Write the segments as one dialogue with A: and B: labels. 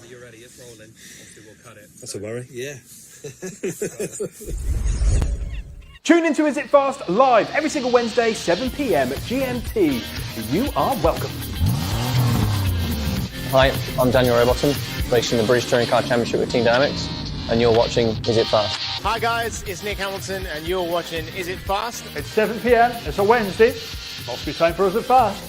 A: whenever you're ready, it's rolling. Obviously, we'll cut it.
B: That's a worry.
C: Yeah.
D: Tune into Is It Fast live every single Wednesday, 7 p.m. at GMT. You are welcome.
E: Hi, I'm Daniel Rowbottom, racing the British Touring Car Championship with Team Dynamics, and you're watching Is It Fast?
F: Hi guys, it's Nick Hamilton, and you're watching Is It Fast?
D: It's 7 p.m. It's a Wednesday. Must be time for Is It Fast.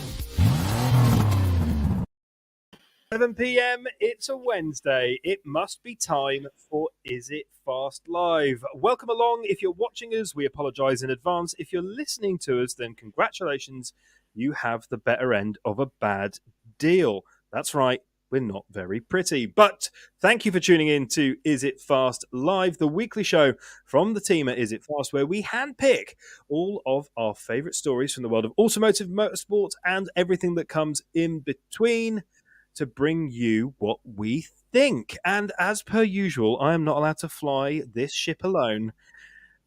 D: 7 p.m. It's a Wednesday. It must be time for Is It Fast Live. Welcome along. If you're watching us, we apologise in advance. If you're listening to us, then congratulations. You have the better end of a bad deal. That's right. We're not very pretty. But thank you for tuning in to Is It Fast Live, the weekly show from the team at Is It Fast, where we handpick all of our favourite stories from the world of automotive, motorsport, and everything that comes in between to bring you what we think. And as per usual, I am not allowed to fly this ship alone.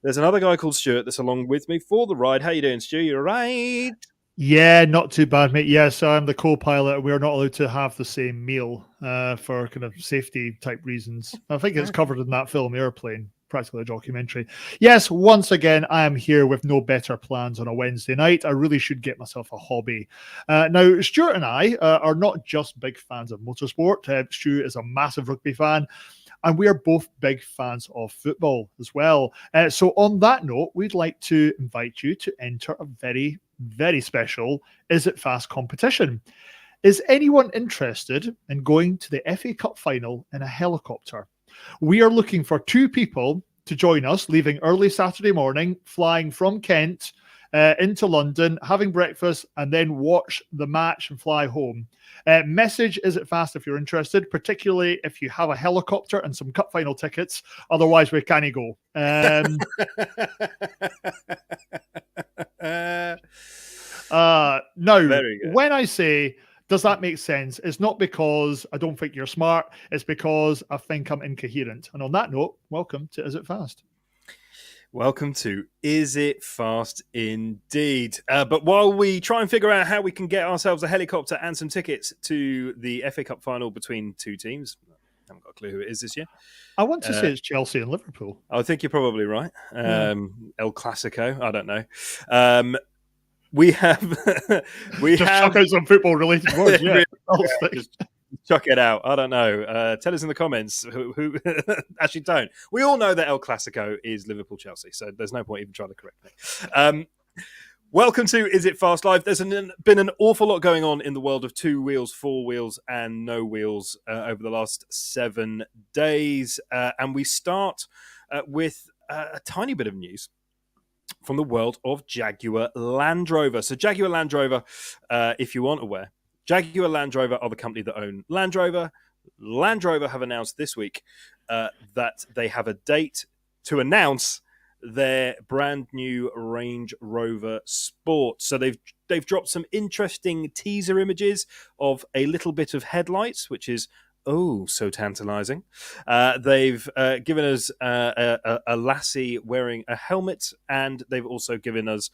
D: There's another guy called Stuart that's along with me for the ride. How you doing, Stu? You all right?
G: Yeah, not too bad, mate. Yes, I'm the co-pilot. We're not allowed to have the same meal for kind of safety type reasons. I think it's covered in that film, Airplane, practically a documentary. Yes, once again, I am here with no better plans on a Wednesday night. I really should get myself a hobby. Now, Stuart and I are not just big fans of motorsport. Stuart is a massive rugby fan. And we are both big fans of football as well. So on that note, we'd like to invite you to enter a very, very special Is It Fast competition. Is anyone interested in going to the FA Cup final in a helicopter? We are looking for 2 people to join us, leaving early Saturday morning, flying from Kent into London, having breakfast, and then watch the match and fly home. Message Is It Fast if you're interested, particularly if you have a helicopter and some cup final tickets. Otherwise, we can't go. Now, when I say, does that make sense? It's not because I don't think you're smart. It's because I think I'm incoherent. And on that note, welcome to Is It Fast?
D: Welcome to Is It Fast Indeed. But while we try and figure out how we can get ourselves a helicopter and some tickets to the FA Cup final between 2 teams, I haven't got a clue who it is this year.
G: I want to say it's Chelsea and Liverpool.
D: I think you're probably right. El Clasico, I don't know. We have
G: chuck out some football related words. Yeah,
D: just chuck it out. I don't know. Tell us in the comments who actually don't. We all know that El Clasico is Liverpool Chelsea, so there's no point even trying to correct me. Welcome to Is It Fast Live. There's been an awful lot going on in the world of 2 wheels, 4 wheels, and no wheels over the last 7 days, and we start with a tiny bit of news from the world of Jaguar Land Rover. So Jaguar Land Rover, if you aren't aware, Jaguar Land Rover are the company that own Land Rover. Land Rover have announced this week that they have a date to announce their brand new Range Rover Sport. So they've dropped some interesting teaser images of a little bit of headlights, which is so tantalizing. They've given us a lassie wearing a helmet, and they've also given us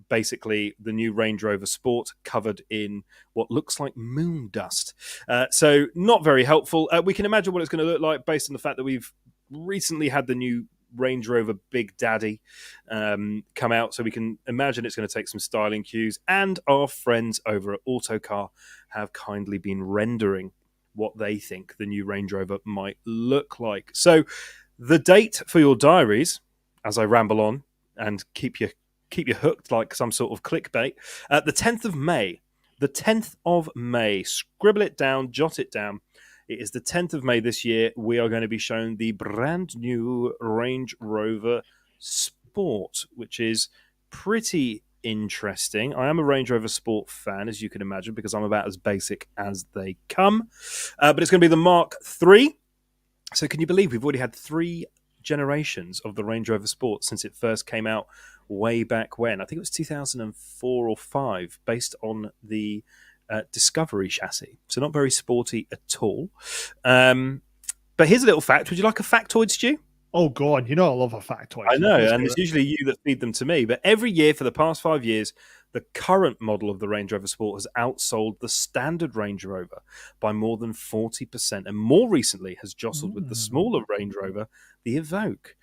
D: basically the new Range Rover Sport covered in what looks like moon dust. So not very helpful. We can imagine what it's going to look like based on the fact that we've recently had the new Range Rover Big Daddy come out, so we can imagine it's going to take some styling cues, and our friends over at Autocar have kindly been rendering what they think the new Range Rover might look like. So the date for your diaries, as I ramble on and keep you hooked like some sort of clickbait, the 10th of May. The 10th of May. Scribble it down, jot it down. It is the 10th of May this year. We are going to be shown the brand new Range Rover Sport, which is pretty interesting. I am a Range Rover Sport fan, as you can imagine, because I'm about as basic as they come. But it's going to be the Mark III. So can you believe we've already had 3 generations of the Range Rover Sport since it first came out way back when? I think it was 2004 or 5, based on the Discovery chassis. So not very sporty at all. But here's a little fact. Would you like a factoid, Stu?
G: Oh, God, I love a factoid.
D: I know, and it's usually you that feed them to me. But every year for the past 5 years, the current model of the Range Rover Sport has outsold the standard Range Rover by more than 40%, and more recently has jostled with the smaller Range Rover, the Evoque,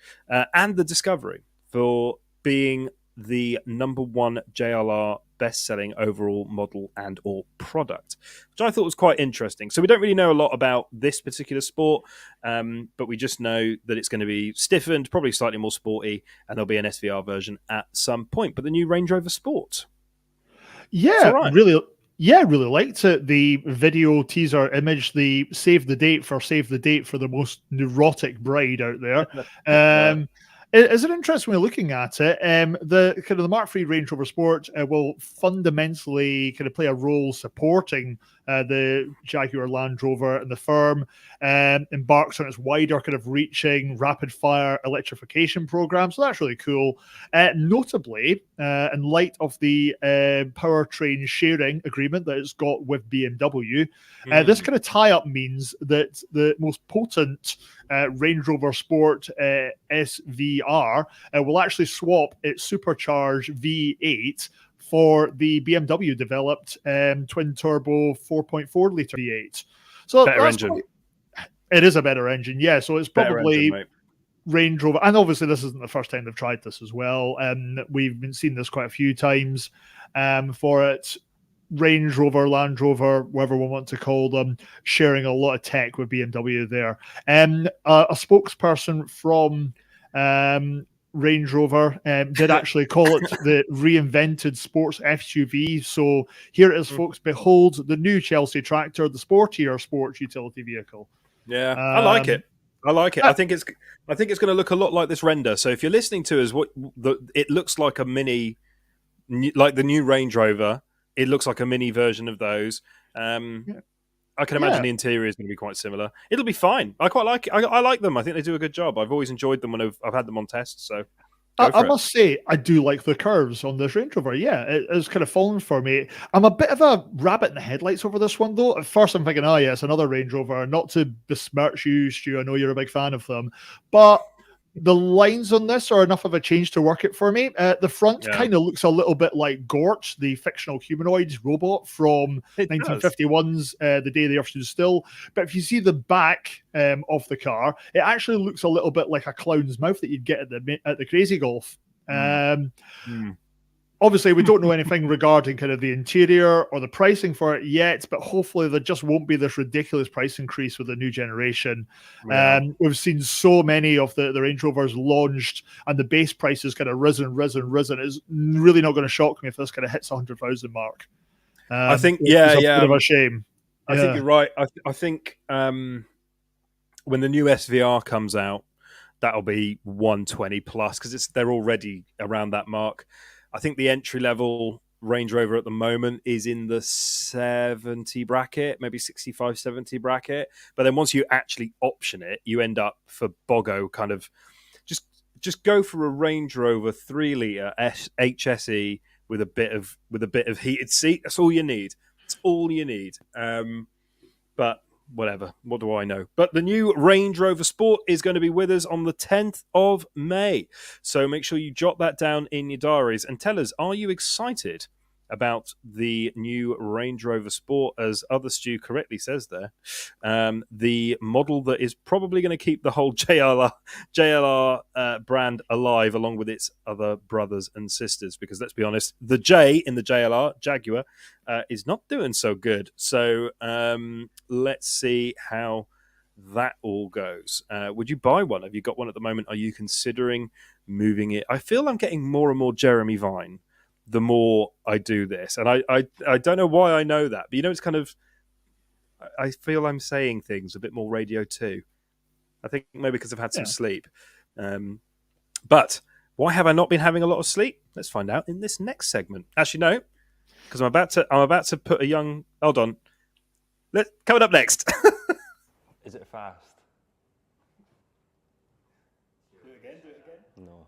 D: and the Discovery for being the number one JLR best-selling overall model and or product, which I thought was quite interesting. So we don't really know a lot about this particular sport, but we just know that it's going to be stiffened, probably slightly more sporty, and there'll be an SVR version at some point. But the new Range Rover Sport,
G: yeah, really. Yeah, really liked it. The video teaser image, the save the date for the most neurotic bride out there. Is it interesting when looking at it? The kind of the Mark III Range Rover Sport will fundamentally kind of play a role supporting the Jaguar Land Rover, and the firm embarks on its wider kind of reaching rapid fire electrification program. So that's really cool. Notably, in light of the powertrain sharing agreement that it's got with BMW, this kind of tie-up means that the most potent Range Rover Sport SVR will actually swap its supercharged V8 for the BMW developed twin turbo 4.4 litre V8. So
D: better engine.
G: It is a better engine, yeah. So it's probably
D: engine,
G: Range Rover, and obviously this isn't the first time they've tried this as well. We've been seeing this quite a few times for it. Range Rover, Land Rover, whatever we want to call them, sharing a lot of tech with BMW there. A spokesperson from Range Rover did actually call it the reinvented sports SUV. So here it is, folks. Behold the new Chelsea tractor, the sportier sports utility vehicle.
D: Yeah, I like it. I like it. I think it's going to look a lot like this render. So if you're listening to us, it looks like a mini, like the new Range Rover. It looks like a mini version of those. I can imagine the interior is going to be quite similar. It'll be fine. I quite like it. I like them. I think they do a good job. I've always enjoyed them when I've had them on tests. So
G: I must say, I do like the curves on this Range Rover. Yeah, it's kind of fallen for me. I'm a bit of a rabbit in the headlights over this one, though. At first, I'm thinking, oh, yeah, it's another Range Rover. Not to besmirch you, Stu. I know you're a big fan of them. But the lines on this are enough of a change to work it for me. The front kind of looks a little bit like Gort, the fictional humanoid robot from 1951's The Day the Earth Stood Still. But if you see the back of the car, it actually looks a little bit like a clown's mouth that you'd get at the Crazy Golf. Obviously, we don't know anything regarding kind of the interior or the pricing for it yet, but hopefully there just won't be this ridiculous price increase with the new generation. We've seen so many of the Range Rovers launched and the base price has kind of risen. It's really not going to shock me if this kind of hits the 100,000 mark.
D: I think,
G: it's a bit of a shame.
D: I think you're right. I think when the new SVR comes out, that'll be 120 plus because they're already around that mark. I think the entry-level Range Rover at the moment is in the 70 bracket, maybe 65, 70 bracket. But then once you actually option it, you end up for Bogo kind of just go for a Range Rover 3-litre HSE with a bit of heated seat. That's all you need. It's all you need. But whatever. What do I know? But the new Range Rover Sport is going to be with us on the 10th of May. So make sure you jot that down in your diaries and tell us, are you excited about the new Range Rover Sport, as other Stu correctly says there, the model that is probably going to keep the whole JLR brand alive along with its other brothers and sisters, because let's be honest, the J in the JLR, Jaguar, is not doing so good. So let's see how that all goes. Would you buy one? Have you got one at the moment? Are you considering moving it? I feel I'm getting more and more Jeremy Vine the more I do this. And I don't know why I know that, but it's kind of, I feel I'm saying things a bit more Radio 2. I think maybe because I've had some sleep. But why have I not been having a lot of sleep? Let's find out in this next segment. Actually, no, because I'm about to put a young, hold on. Coming up next.
E: Is it fast?
G: Do it again.
E: No.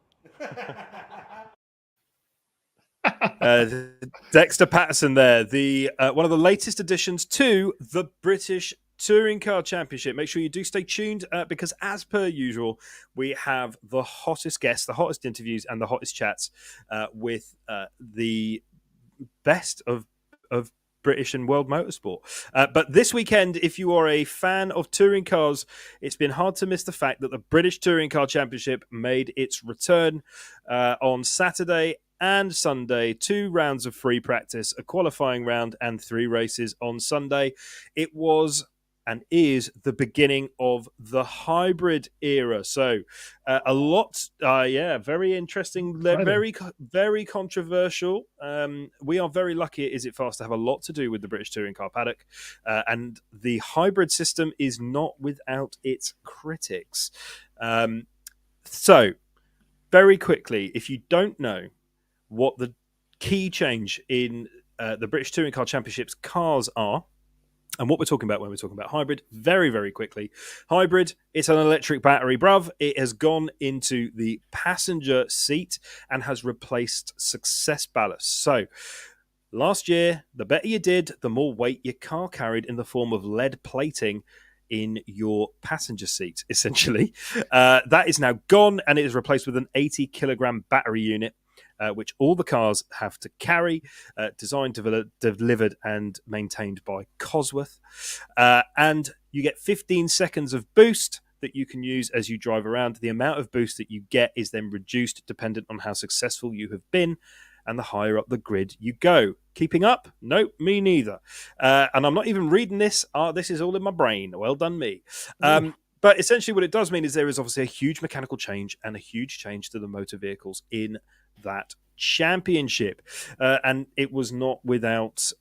D: Dexter Patterson there, the one of the latest additions to the British Touring Car Championship. Make sure you do stay tuned because, as per usual, we have the hottest guests, the hottest interviews, and the hottest chats with the best of British and world motorsport. But this weekend, if you are a fan of touring cars, it's been hard to miss the fact that the British Touring Car Championship made its return on Saturday and Sunday. 2 rounds of free practice, a qualifying round, and 3 races on Sunday. It was and is the beginning of the hybrid era. So a lot, very interesting, very controversial. We are very lucky at Is It Fast to have a lot to do with the British Touring Car paddock. And the hybrid system is not without its critics. So very quickly, if you don't know what the key change in the British Touring Car Championship's cars are, and what we're talking about when we're talking about hybrid, very, very quickly. Hybrid, it's an electric battery, bruv. It has gone into the passenger seat and has replaced success ballast. So last year, the better you did, the more weight your car carried in the form of lead plating in your passenger seat, essentially. That is now gone, and it is replaced with an 80-kilogram battery unit, which all the cars have to carry, designed, delivered, and maintained by Cosworth. And you get 15 seconds of boost that you can use as you drive around. The amount of boost that you get is then reduced dependent on how successful you have been and the higher up the grid you go. Keeping up? Nope, me neither. And I'm not even reading this. This is all in my brain. Well done, me. But essentially what it does mean is there is obviously a huge mechanical change and a huge change to the motor vehicles in that championship. And it was not without...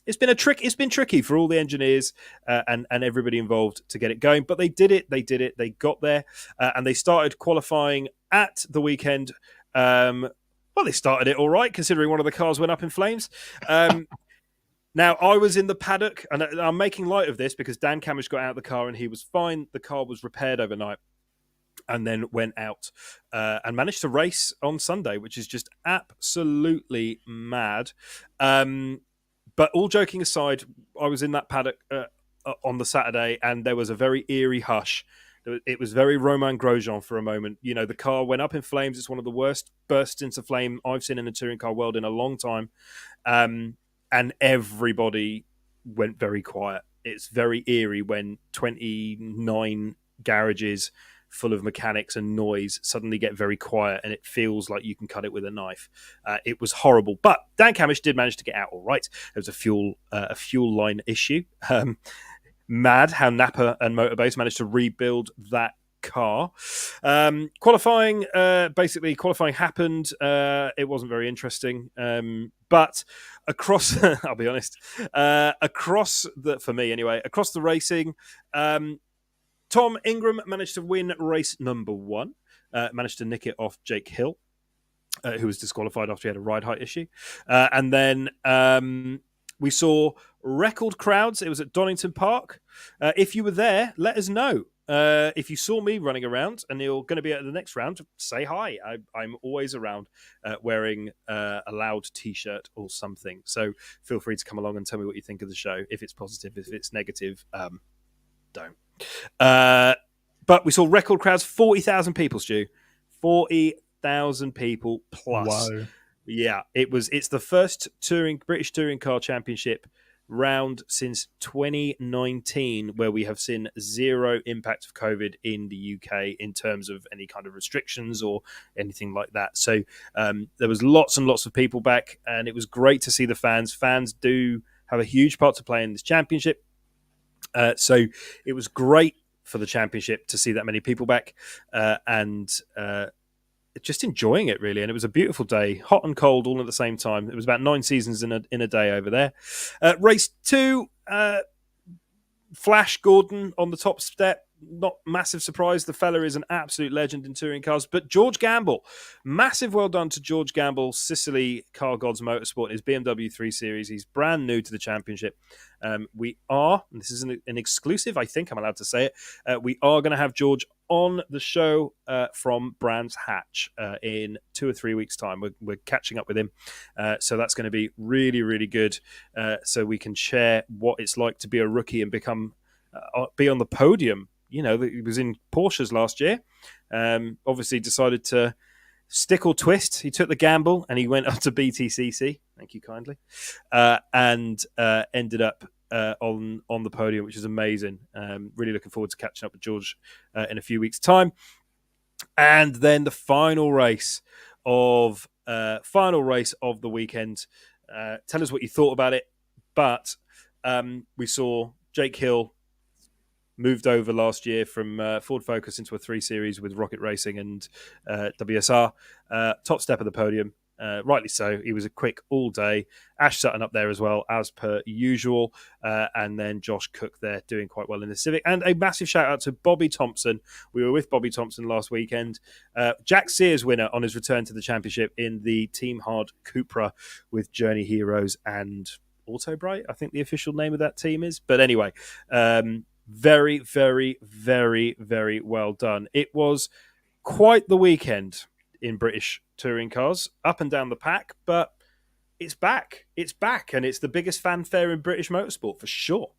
D: It's been tricky for all the engineers and everybody involved to get it going. But they did it. They got there. And they started qualifying at the weekend. Well, they started it all right, considering one of the cars went up in flames. Now, I was in the paddock, and I'm making light of this because Dan Camish got out of the car and he was fine. The car was repaired overnight and then went out and managed to race on Sunday, which is just absolutely mad. But all joking aside, I was in that paddock on the Saturday, and there was a very eerie hush. It was very Romain Grosjean for a moment. You know, the car went up in flames. It's one of the worst bursts into flame I've seen in the touring car world in a long time. And everybody went very quiet. It's very eerie when 29 garages full of mechanics and noise suddenly get very quiet, and it feels like you can cut it with a knife. It was horrible. But Dan Camish did manage to get out all right. There was a fuel line issue. Mad how Napa and Motorbase managed to rebuild that car. Qualifying happened. It wasn't very interesting. But across, I'll be honest, for me anyway, across the racing, Tom Ingram managed to win race number 1, managed to nick it off Jake Hill, who was disqualified after he had a ride height issue. And then we saw record crowds. It was at Donington Park. If you were there, let us know. If you saw me running around and you're going to be at the next round, say hi. I'm always around wearing a loud T-shirt or something. So feel free to come along and tell me what you think of the show. If it's positive, if it's negative, don't. But we saw record crowds, 40,000 people, Stu. 40,000 people plus.
G: Wow.
D: Yeah, it's the first British Touring Car Championship round since 2019 where we have seen zero impact of COVID in the UK in terms of any kind of restrictions or anything like that. So there was lots and lots of people back, and it was great to see the fans. Fans do have a huge part to play in this championship. So it was great for the championship to see that many people back and just enjoying it, really. And it was a beautiful day, hot and cold all at the same time. It was about 9 seasons in a day over there. Race 2, Flash Gordon on the top step. Not massive surprise. The fella is an absolute legend in touring cars. But George Gamble, massive well done to George Gamble, Sicily Car Gods Motorsport, his BMW 3 Series. He's brand new to the championship. We are, and this is an exclusive, I think I'm allowed to say it, we are going to have George on the show from Brands Hatch in 2 or 3 weeks' time. We're catching up with him. So that's going to be really, really good. So we can share what it's like to be a rookie and be on the podium. You know, he was in Porsches last year. Obviously decided to stick or twist. He took the gamble and he went up to BTCC. Thank you kindly, and ended up on the podium, which is amazing. Really looking forward to catching up with George in a few weeks' time. And then the final race of the weekend. Tell us what you thought about it. But we saw Jake Hill moved over last year from Ford Focus into a 3 Series with Rocket Racing and WSR. Top step of the podium. Rightly so. He was a quick all day. Ash Sutton up there as well, as per usual. And then Josh Cook there doing quite well in the Civic. And a massive shout out to Bobby Thompson. We were with Bobby Thompson last weekend. Jack Sears winner on his return to the championship in the Team Hard Cupra with Journey Heroes and Autobright, I think the official name of that team is. But anyway, very, very, very, very well done. It was quite the weekend in British touring cars, up and down the pack, but it's back. It's back, and it's the biggest fanfare in British motorsport for sure.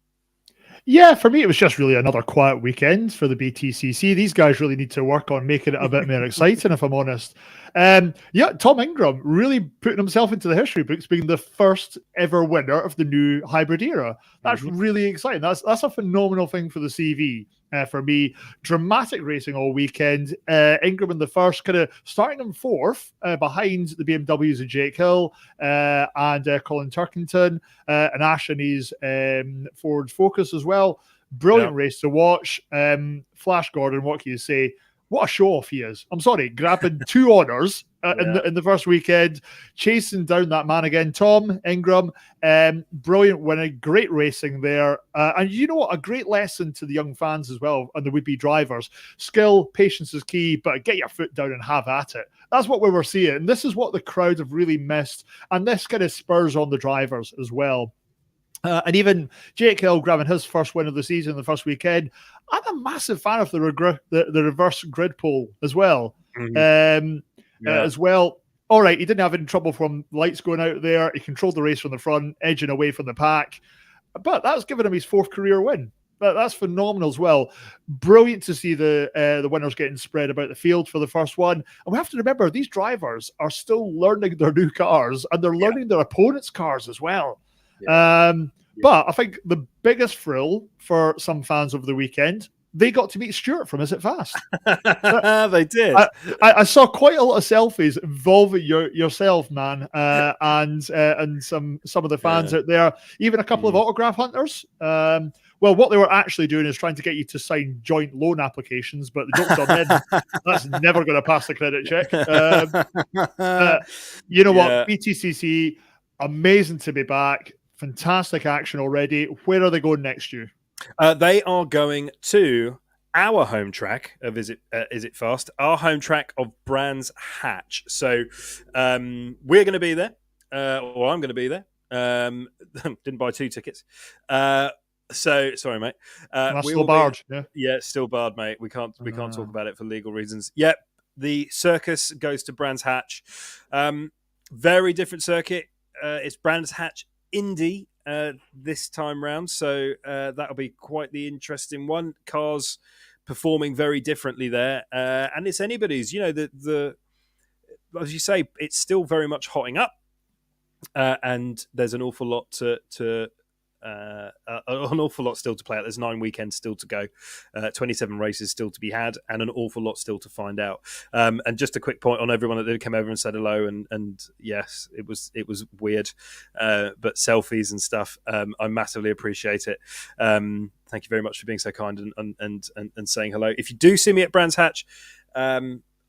G: Yeah, for me, it was just really another quiet weekend for the BTCC. These guys really need to work on making it a bit more exciting, if I'm honest. Yeah, Tom Ingram really putting himself into the history books, being the first ever winner of the new hybrid era. That's really exciting. That's a phenomenal thing for the CV. For me, dramatic racing all weekend. Ingram in the first, kind of starting in fourth, behind the BMWs of Jake Hill and Colin Turkington, and Ash and his Ford Focus as well. Brilliant race to watch. Flash Gordon, what can you say? What a show-off he is. I'm sorry, grabbing 2 honours in the first weekend, chasing down that man again. Tom Ingram, brilliant winning, great racing there. And you know what? A great lesson to the young fans as well, and the would-be drivers. Skill, patience is key, but get your foot down and have at it. That's what we were seeing. And this is what the crowd have really missed. And this kind of spurs on the drivers as well. And even Jake Hill grabbing his first win of the season the first weekend. I'm a massive fan of the reverse grid pole as well. As well. All right, he didn't have any trouble from lights going out there. He controlled the race from the front, edging away from the pack. But that's given him his 4th career win. That's phenomenal as well. Brilliant to see the winners getting spread about the field for the first one. And we have to remember, these drivers are still learning their new cars, and they're learning their opponents' cars as well. But I think the biggest thrill for some fans over the weekend, they got to meet Stuart from Is It Fast?
D: They did.
G: I saw quite a lot of selfies involving yourself, man, and some of the fans out there, even a couple of autograph hunters. Well, what they were actually doing is trying to get you to sign joint loan applications, but the joke's on them. That's never going to pass the credit check. You know what? BTCC, amazing to be back. Fantastic action already. Where are they going next year?
D: They are going to our home track of Is It Fast, our home track of Brands Hatch. So we're going to be there, or I'm going to be there. Didn't buy 2 tickets. So sorry, mate.
G: Still barred.
D: Yeah, still barred, mate. We can't talk about it for legal reasons. Yep. The circus goes to Brands Hatch. Very different circuit. It's Brands Hatch Indy this time round, so that'll be quite the interesting one. Cars performing very differently there, and it's anybody's. You know, the as you say, it's still very much hotting up, and there's an awful lot an awful lot still to play out. There's 9 weekends still to go, 27 races still to be had, and an awful lot still to find out. And just a quick point on everyone that did come over and said hello. And yes, it was weird, but selfies and stuff. I massively appreciate it. Thank you very much for being so kind and saying hello. If you do see me at Brands Hatch,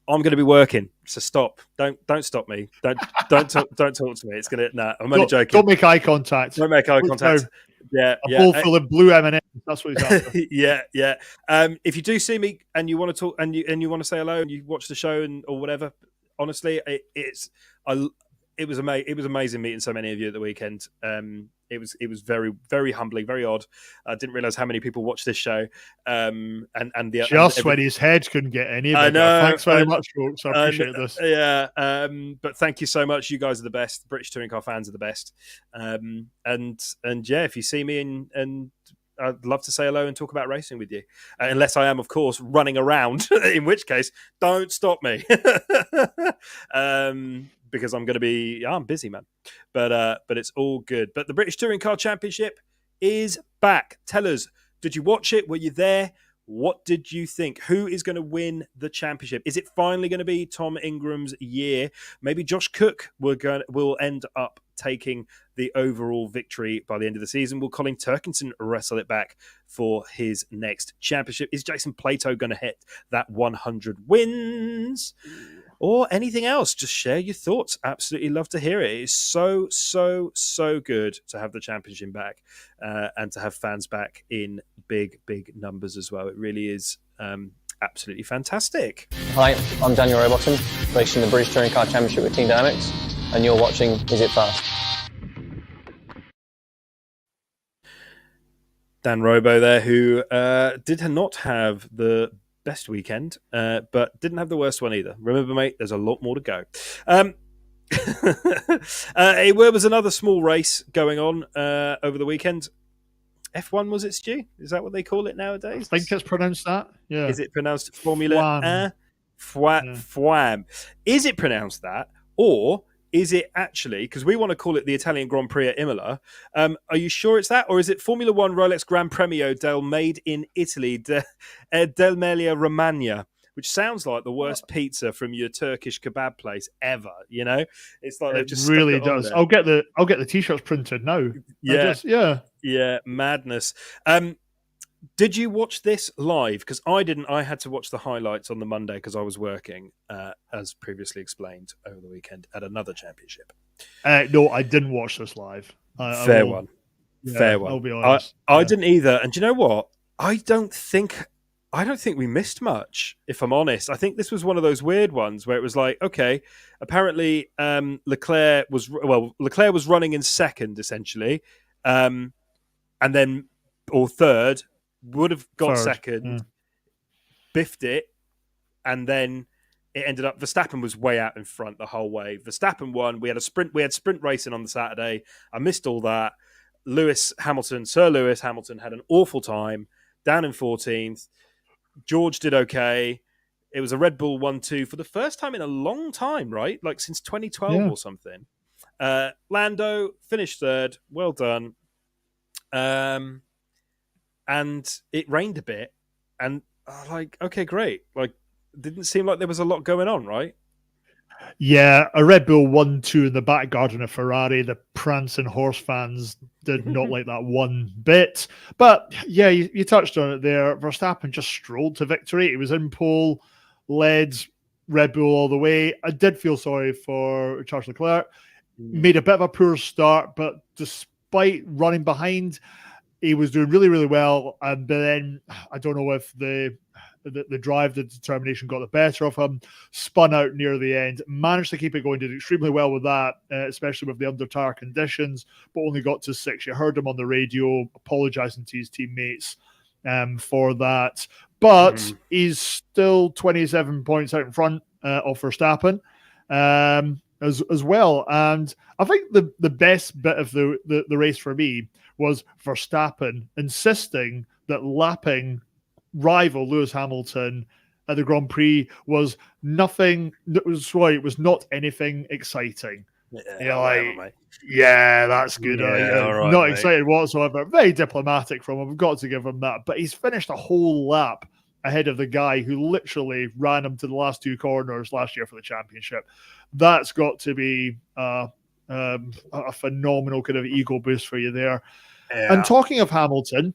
D: I'm going to be working, so stop. Don't stop me. Don't talk to me. It's gonna. Nah, I'm only joking.
G: Don't make eye contact.
D: Don't make eye contact.
G: A bowl full of blue M&Ms. That's what he's after.
D: yeah. If you do see me and you want to talk and you want to say hello and you watch the show or whatever, honestly, it was amazing meeting so many of you at the weekend. It was very, very humbling, very odd. I didn't realize how many people watch this show. When his head couldn't get any bigger.
G: I know. Thanks very much, folks. I appreciate this.
D: Yeah, but thank you so much. You guys are the best. British touring car fans are the best. And yeah, if you see me and I'd love to say hello and talk about racing with you, unless I am, of course, running around. In which case, don't stop me, because I'm going to be. I'm busy, man. But it's all good. But the British Touring Car Championship is back. Tell us, did you watch it? Were you there? What did you think? Who is going to win the championship? Is it finally going to be Tom Ingram's year? Maybe Josh Cook will end up taking the overall victory by the end of the season. Will Colin Turkinson wrestle it back for his next championship? Is Jason Plato going to hit that 100 wins? Or anything else? Just share your thoughts. Absolutely love to hear it. It's so, so, so good to have the championship back and to have fans back in big, big numbers as well. It really is absolutely fantastic.
E: Hi, I'm Daniel Rowbottom, racing the British Touring Car Championship with Team Dynamics, and you're watching Is It Fast?
D: Dan Robo there, who did not have the best weekend, but didn't have the worst one either. Remember, mate, there's a lot more to go. It was another small race going on over the weekend. F1, was it, Stu? Is that what they call it nowadays?
G: I think it's pronounced that. Yeah.
D: Is it pronounced Formula
G: Fwam.
D: Fwam? Is it pronounced that, or is it actually, because we want to call it the Italian Grand Prix at Imola, are you sure it's that? Or is it Formula One Rolex Gran Premio del Made in Italy, del Emilia Romagna, which sounds like the worst pizza from your Turkish kebab place ever, you know? It's like they've just
G: really
D: stuck it on
G: does.
D: there.
G: I'll get the t-shirts printed now.
D: Yeah. Yeah, madness. Did you watch this live? Because I didn't. I had to watch the highlights on the Monday because I was working, as previously explained, over the weekend at another championship.
G: No, I didn't watch this live.
D: Fair one.
G: I'll be honest.
D: I didn't either. And do you know what? I don't think we missed much, if I'm honest. I think this was one of those weird ones where it was like, okay, apparently Leclerc was running in second, essentially, and then, or third, would have got second, biffed it, and then it ended up Verstappen was way out in front the whole way. Verstappen won. We had sprint racing on the Saturday. I missed all that. Sir Lewis Hamilton had an awful time, down in 14th. George did okay. It was a Red Bull 1-2 for the first time in a long time, right? Like since 2012 or something. Lando finished third. Well done. And it rained a bit, and okay, great. Like, didn't seem like there was a lot going on, right?
G: Yeah, a Red Bull 1-2 in the back garden of Ferrari. The prancing horse fans did not like that one bit. But yeah, you touched on it there. Verstappen just strolled to victory. He was in pole, led Red Bull all the way. I did feel sorry for Charles Leclerc. Made a bit of a poor start, but despite running behind, he was doing really, really well. And then I don't know if the drive, the determination got the better of him, spun out near the end, managed to keep it going, did extremely well with that, especially with the under tire conditions, but only got to 6. You heard him on the radio apologising to his teammates for that. But he's still 27 points out in front of Verstappen as well. And I think the best bit of the race for me was Verstappen insisting that lapping rival Lewis Hamilton at the Grand Prix was nothing. It was not anything exciting. Yeah, that's good. Not excited whatsoever. Very diplomatic from him. I've got to give him that. But he's finished a whole lap ahead of the guy who literally ran him to the last 2 corners last year for the championship. That's got to be a phenomenal kind of ego boost for you there. Yeah. And talking of Hamilton,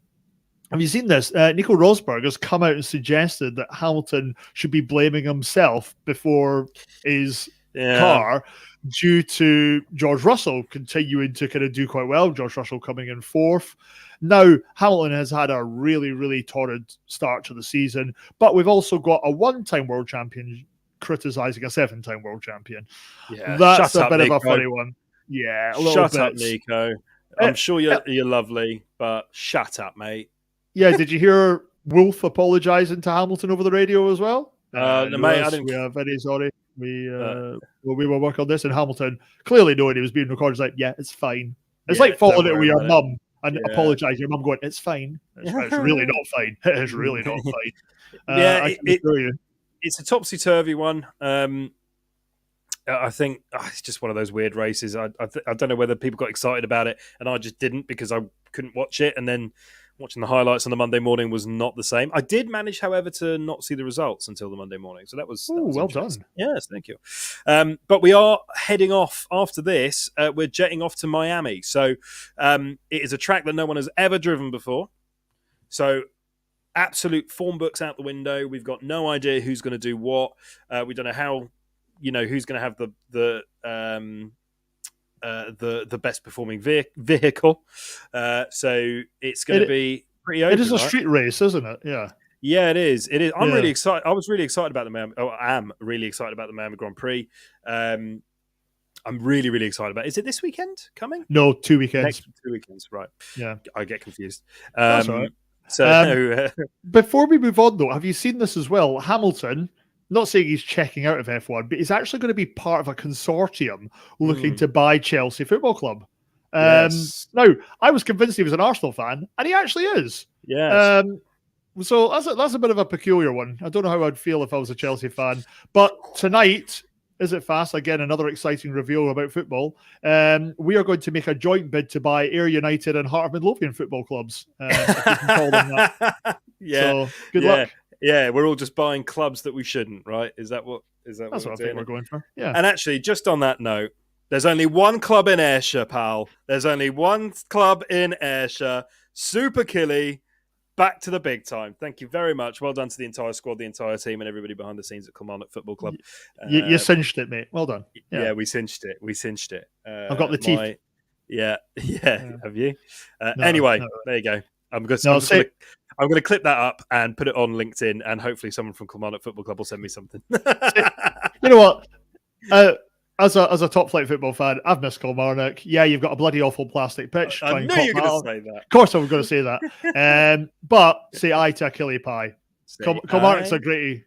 G: have you seen this? Nico Rosberg has come out and suggested that Hamilton should be blaming himself before his car due to George Russell continuing to kind of do quite well. George Russell coming in 4th. Now, Hamilton has had a really, really torrid start to the season, but we've also got a 1-time world champion criticizing a 7-time world champion. Yeah, that's a bit of a funny one. Yeah, a little bit.
D: Shut up, Nico. I'm sure you're lovely, but shut up, mate.
G: Yeah, did you hear Wolf apologising to Hamilton over the radio as well?
D: No, mate, I didn't.
G: We are very sorry. We were working on this, and Hamilton, clearly knowing he was being recorded, was like, yeah, it's fine. It's like following it with your mum. and
D: Yeah.
G: apologise. Your mum going, it's fine. It's really not fine. It's really not fine.
D: Yeah,
G: I can assure you.
D: it's a topsy-turvy one. I think it's just one of those weird races. I don't know whether people got excited about it, and I just didn't because I couldn't watch it. And then watching the highlights on the Monday morning was not the same. I did manage, however, to not see the results until the Monday morning. So that was
G: well done.
D: Yes, thank you. But we are heading off after this. We're jetting off to Miami. So it is a track that no one has ever driven before. So absolute form books out the window. We've got no idea who's going to do what. We don't know how. Who's going to have the best performing vehicle. So it's going to be pretty open.
G: It is a street race, isn't it?
D: Yeah, it is. It is. I'm really excited. I was really excited about the Miami. I am really excited about the Miami Grand Prix. I'm really, really excited about it. Is it this weekend coming?
G: No, 2 weekends.
D: Next 2 weekends, right.
G: Yeah.
D: I get confused.
G: That's all right.
D: So
G: before we move on, though, have you seen this as well? Hamilton, not saying he's checking out of F1, but he's actually going to be part of a consortium looking to buy Chelsea Football Club.
D: Yes.
G: Now, I was convinced he was an Arsenal fan, and he actually is.
D: Yes.
G: So that's a bit of a peculiar one. I don't know how I'd feel if I was a Chelsea fan. But tonight, Is It Fast? Again, another exciting reveal about football. We are going to make a joint bid to buy Ayr United and Heart of Midlothian football clubs. If you can call them that.
D: Yeah.
G: So, good luck.
D: Yeah, we're all just buying clubs that we shouldn't, right? That's what
G: I think we're going for. Yeah.
D: And actually, just on that note, there's only one club in Ayrshire, pal. There's only one club in Ayrshire. Super Killy. Back to the big time. Thank you very much. Well done to the entire squad, the entire team, and everybody behind the scenes at Kilmarnock Football Club.
G: You cinched it, mate. Well done.
D: Yeah, we cinched it.
G: I've got the teeth.
D: Yeah. Have you? Anyway, there you go. I'm going to clip that up and put it on LinkedIn, and hopefully someone from Kilmarnock Football Club will send me something.
G: You know what? As a top flight football fan, I've missed Kilmarnock. Yeah, you've got a bloody awful plastic pitch.
D: I knew you were going to say that.
G: Of course I was going to say that. But say aye to a Killie pie. Kilmarnock's a great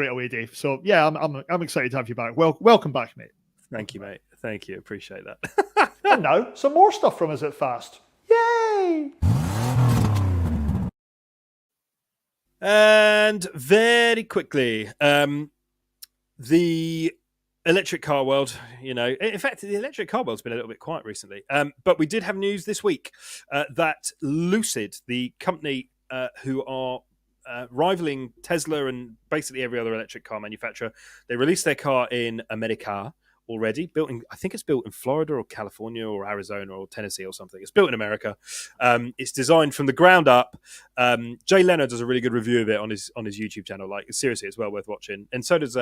G: away day. So yeah, I'm excited to have you back. Welcome back, mate.
D: Thank you, mate. Thank you. Appreciate that.
G: And now some more stuff from Is It Fast? Yay!
D: And very quickly, the electric car world, in fact, the electric car world's been a little bit quiet recently. But we did have news this week that Lucid, the company who are rivaling Tesla and basically every other electric car manufacturer, they released their car in America already. I think it's built in Florida or California or Arizona or Tennessee or something. It's built in America. It's designed from the ground up. Jay Leno does a really good review of it on his YouTube channel. Like, seriously, it's well worth watching. And so does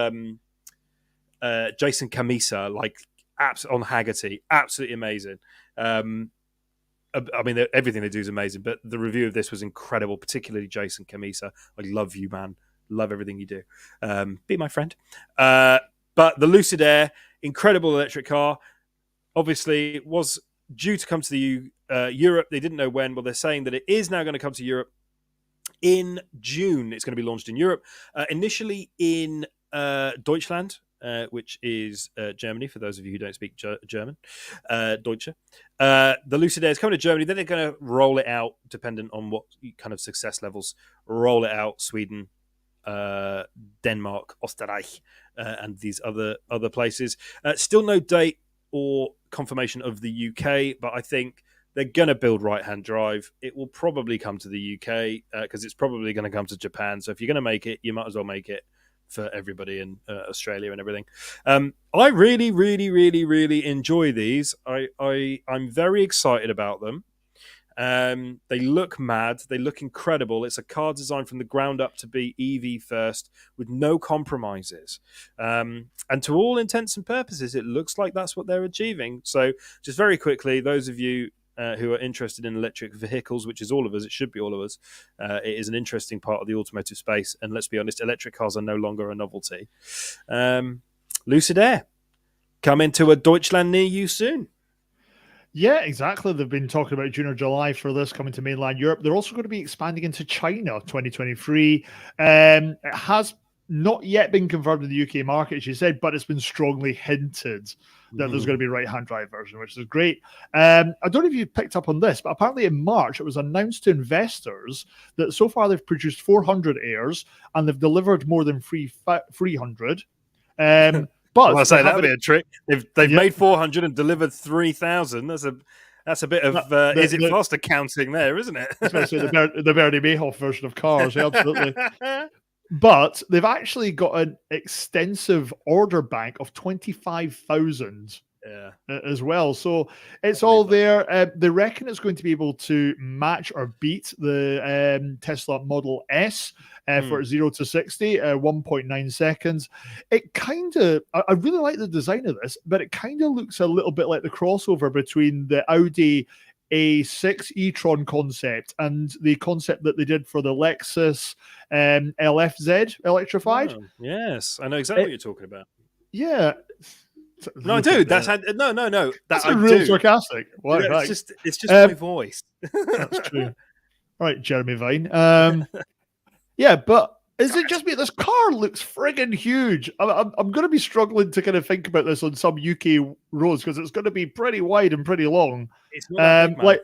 D: Jason Camisa, on Haggerty. Absolutely amazing. I mean, everything they do is amazing, but the review of this was incredible, particularly Jason Camisa. I love you, man. Love everything you do. Be my friend. But the Lucid Air, incredible electric car, obviously was due to come to the Europe. They didn't know when. Well, they're saying that it is now going to come to Europe in June. It's going to be launched in Europe, initially in Deutschland, which is Germany, for those of you who don't speak German. Deutsche. The Lucid Air is coming to Germany. Then they're going to roll it out, dependent on what kind of success levels, roll it out Sweden, Denmark, Österreich, and these other places. Still no date or confirmation of the UK, but I think they're going to build right-hand drive. It will probably come to the UK because it's probably going to come to Japan. So if you're going to make it, you might as well make it for everybody in Australia and everything. I really, really, really, really enjoy these. I'm very excited about them. They look mad. They look incredible. It's a car designed from the ground up to be EV first with no compromises. And to all intents and purposes, it looks like that's what they're achieving. So just very quickly, those of you who are interested in electric vehicles, which is all of us, it should be all of us. It is an interesting part of the automotive space. And let's be honest, electric cars are no longer a novelty. Lucid Air, come into a Deutschland near you soon.
G: Yeah, exactly. They've been talking about June or July for this coming to mainland Europe. They're also going to be expanding into China 2023. It has not yet been confirmed in the UK market, as you said, but it's been strongly hinted that there's going to be a right-hand drive version, which is great. I don't know if you picked up on this, but apparently in March, it was announced to investors that so far they've produced 400 Airs and they've delivered more than 300. But
D: well, I say that'd be a trick. They've made 400 and delivered 3,000. That's a bit of is it faster counting there, isn't it?
G: I was going to say the Bernie Madoff version of cars, yeah, absolutely. But they've actually got an extensive order bank of 25,000 as well. So it's all there. They reckon it's going to be able to match or beat the Tesla Model S for 0 to 60, 1.9 seconds. It kind of, I really like the design of this, but it kind of looks a little bit like the crossover between the Audi A6 e-tron concept and the concept that they did for the Lexus LFZ electrified.
D: Oh, yes, I know exactly what you're talking about.
G: Yeah.
D: No, I do. That's no.
G: That's real sarcastic. Well,
D: yeah, it's just my voice.
G: That's true. All right, Jeremy Vine. Yeah, but is it just me? This car looks friggin' huge. I'm going to be struggling to kind of think about this on some UK roads because it's going to be pretty wide and pretty long.
D: It's not that big, man.
G: Like,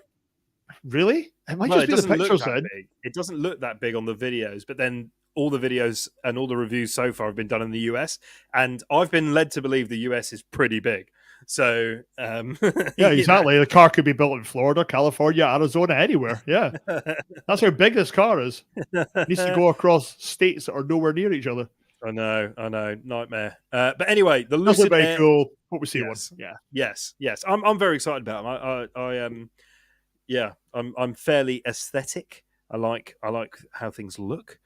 G: really? It might just be the picture said.
D: It doesn't look that big on the videos, but then all the videos and all the reviews so far have been done in the US, and I've been led to believe the US is pretty big. So,
G: yeah, exactly. The car could be built in Florida, California, Arizona, anywhere. Yeah, that's how big this car is. It needs to go across states that are nowhere near each other.
D: I know, nightmare. But anyway, the
G: Lucid
D: Lucid
G: very
D: Air,
G: cool. What we see
D: yes.
G: one, yeah,
D: yes. I'm very excited about them. I'm fairly aesthetic. I like how things look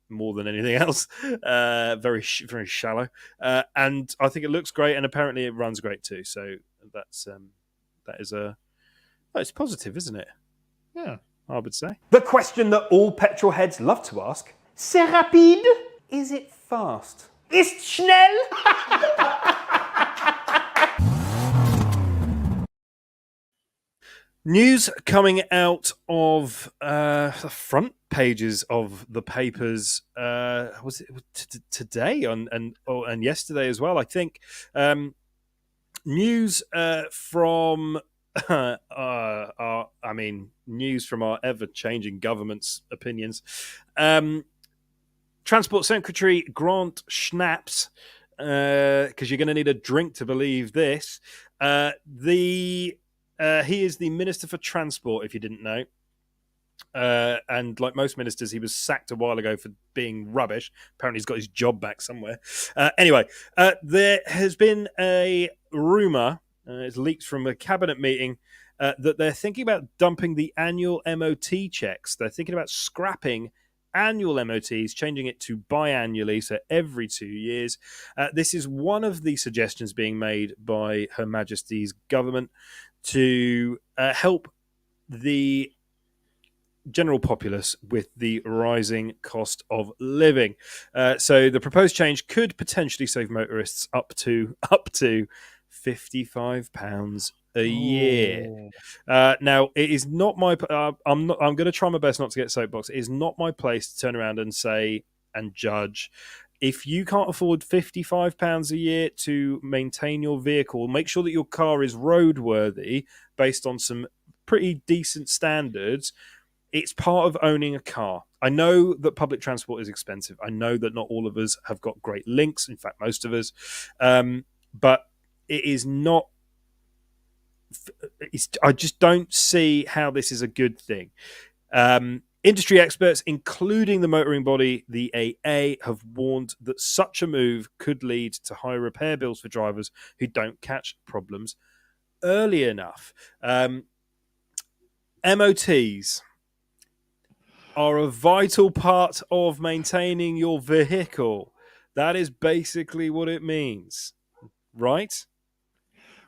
D: more than anything else. Very shallow, and I think it looks great, and apparently it runs great too. So it's positive, isn't it?
G: Yeah,
D: I would say.
B: The question that all petrol heads love to ask: C'est rapide? Is it fast? Ist schnell?
D: News coming out of the front pages of the papers. Was it today and yesterday as well? I think news from news from our ever-changing government's opinions. Transport Secretary Grant Shapps, because you're going to need a drink to believe this. He is the Minister for Transport, if you didn't know. And like most ministers, he was sacked a while ago for being rubbish. Apparently he's got his job back somewhere. Anyway, there has been a rumour, it's leaked from a cabinet meeting, that they're thinking about dumping the annual MOT checks. They're thinking about scrapping annual MOTs, changing it to biannually, so every 2 years. This is one of the suggestions being made by Her Majesty's government to help the general populace with the rising cost of living. So the proposed change could potentially save motorists up to £55 a year. Now, it is not my. I'm going to try my best not to get soapbox. It is not my place to turn around and say and judge. If you can't afford £55 a year to maintain your vehicle, make sure that your car is roadworthy based on some pretty decent standards. It's part of owning a car. I know that public transport is expensive. I know that not all of us have got great links. In fact, most of us. But it is not. I just don't see how this is a good thing. Industry experts, including the motoring body, the AA, have warned that such a move could lead to higher repair bills for drivers who don't catch problems early enough. MOTs are a vital part of maintaining your vehicle. That is basically what it means, right?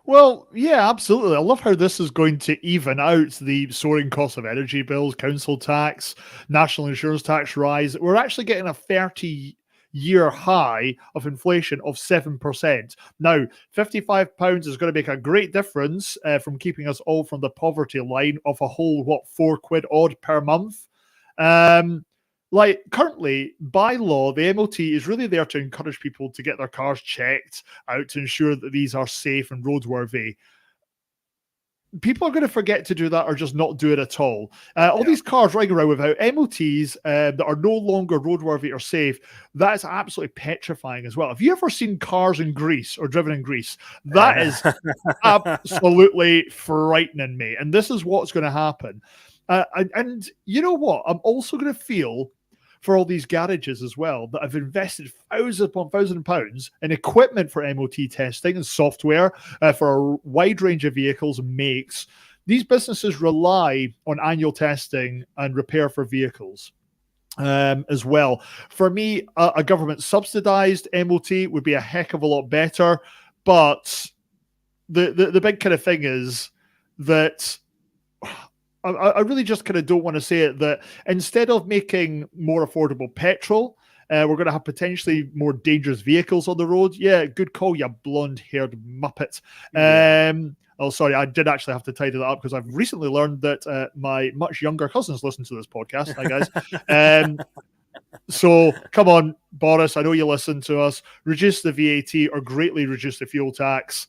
G: Well, yeah, absolutely. I love how this is going to even out the soaring cost of energy bills, council tax, national insurance tax rise. We're actually getting a 30-year high of inflation of 7%. Now, £55 is going to make a great difference from keeping us all from the poverty line of a whole, £4 odd per month. like currently, by law, the MOT is really there to encourage people to get their cars checked out to ensure that these are safe and roadworthy. People are going to forget to do that or just not do it at all. All these cars riding around without MOTs that are no longer roadworthy or safe, that is absolutely petrifying as well. Have you ever seen cars in Greece or driven in Greece? That is absolutely frightening me. And this is what's going to happen. And you know what? I'm also going to feel for all these garages as well that have invested thousands upon thousands of pounds in equipment for MOT testing and software for a wide range of vehicles and makes. These businesses rely on annual testing and repair for vehicles as well. For me, a government subsidized MOT would be a heck of a lot better. But the big kind of thing is that I really just kind of don't want to say it, that instead of making more affordable petrol, we're going to have potentially more dangerous vehicles on the road. Yeah, good call, you blonde-haired muppet. Oh, sorry, I did actually have to tidy that up because I've recently learned that my much younger cousins listen to this podcast. Hi, guys. So, come on, Boris, I know you listen to us. Reduce the VAT or greatly reduce the fuel tax.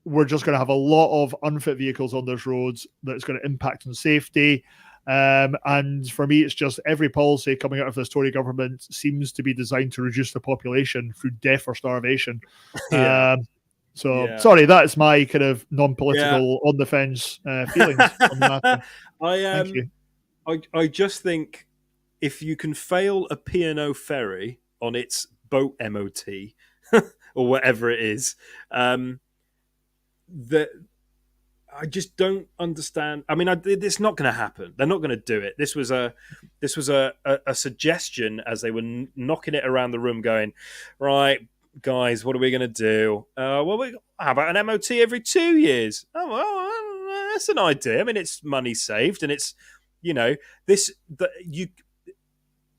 G: We're just going to have a lot of unfit vehicles on those roads that's going to impact on safety. And for me, it's just every policy coming out of this Tory government seems to be designed to reduce the population through death or starvation. Sorry, that is my kind of non-political, on the fence feelings on the matter. Thank you.
D: I just think if you can fail a P&O ferry on its boat MOT or whatever it is, that I just don't understand. I mean, it's not going to happen. They're not going to do it. This was a suggestion as they were knocking it around the room, going, right, guys, what are we going to do? How about an MOT every 2 years? Oh, well, that's an idea. I mean, it's money saved, and it's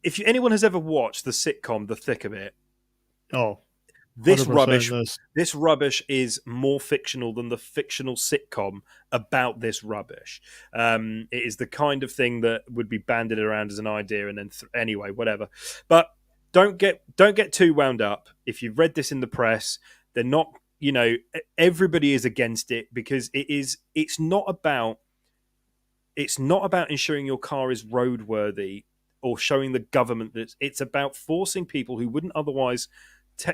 D: if anyone has ever watched the sitcom The Thick of It, This rubbish is more fictional than the fictional sitcom about this rubbish. It is the kind of thing that would be banded around as an idea, and then anyway, whatever. But don't get too wound up. If you've read this in the press, they're not. Everybody is against it because it's not about ensuring your car is roadworthy or showing the government that it's about forcing people who wouldn't otherwise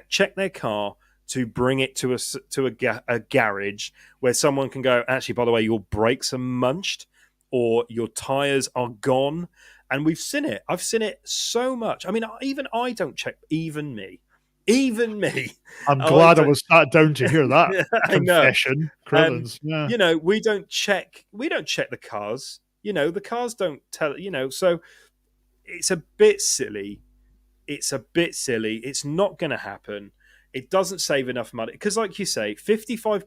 D: check their car to bring it to a garage where someone can go, actually, by the way, your brakes are munched or your tires are gone. And we've seen it. I've seen it so much. I mean, even I don't check. Even me.
G: I'm glad I was sat down to hear that confession.
D: Yeah. We don't check the cars. The cars don't tell. So it's a bit silly. It's not going to happen. It doesn't save enough money. Because like you say, 55...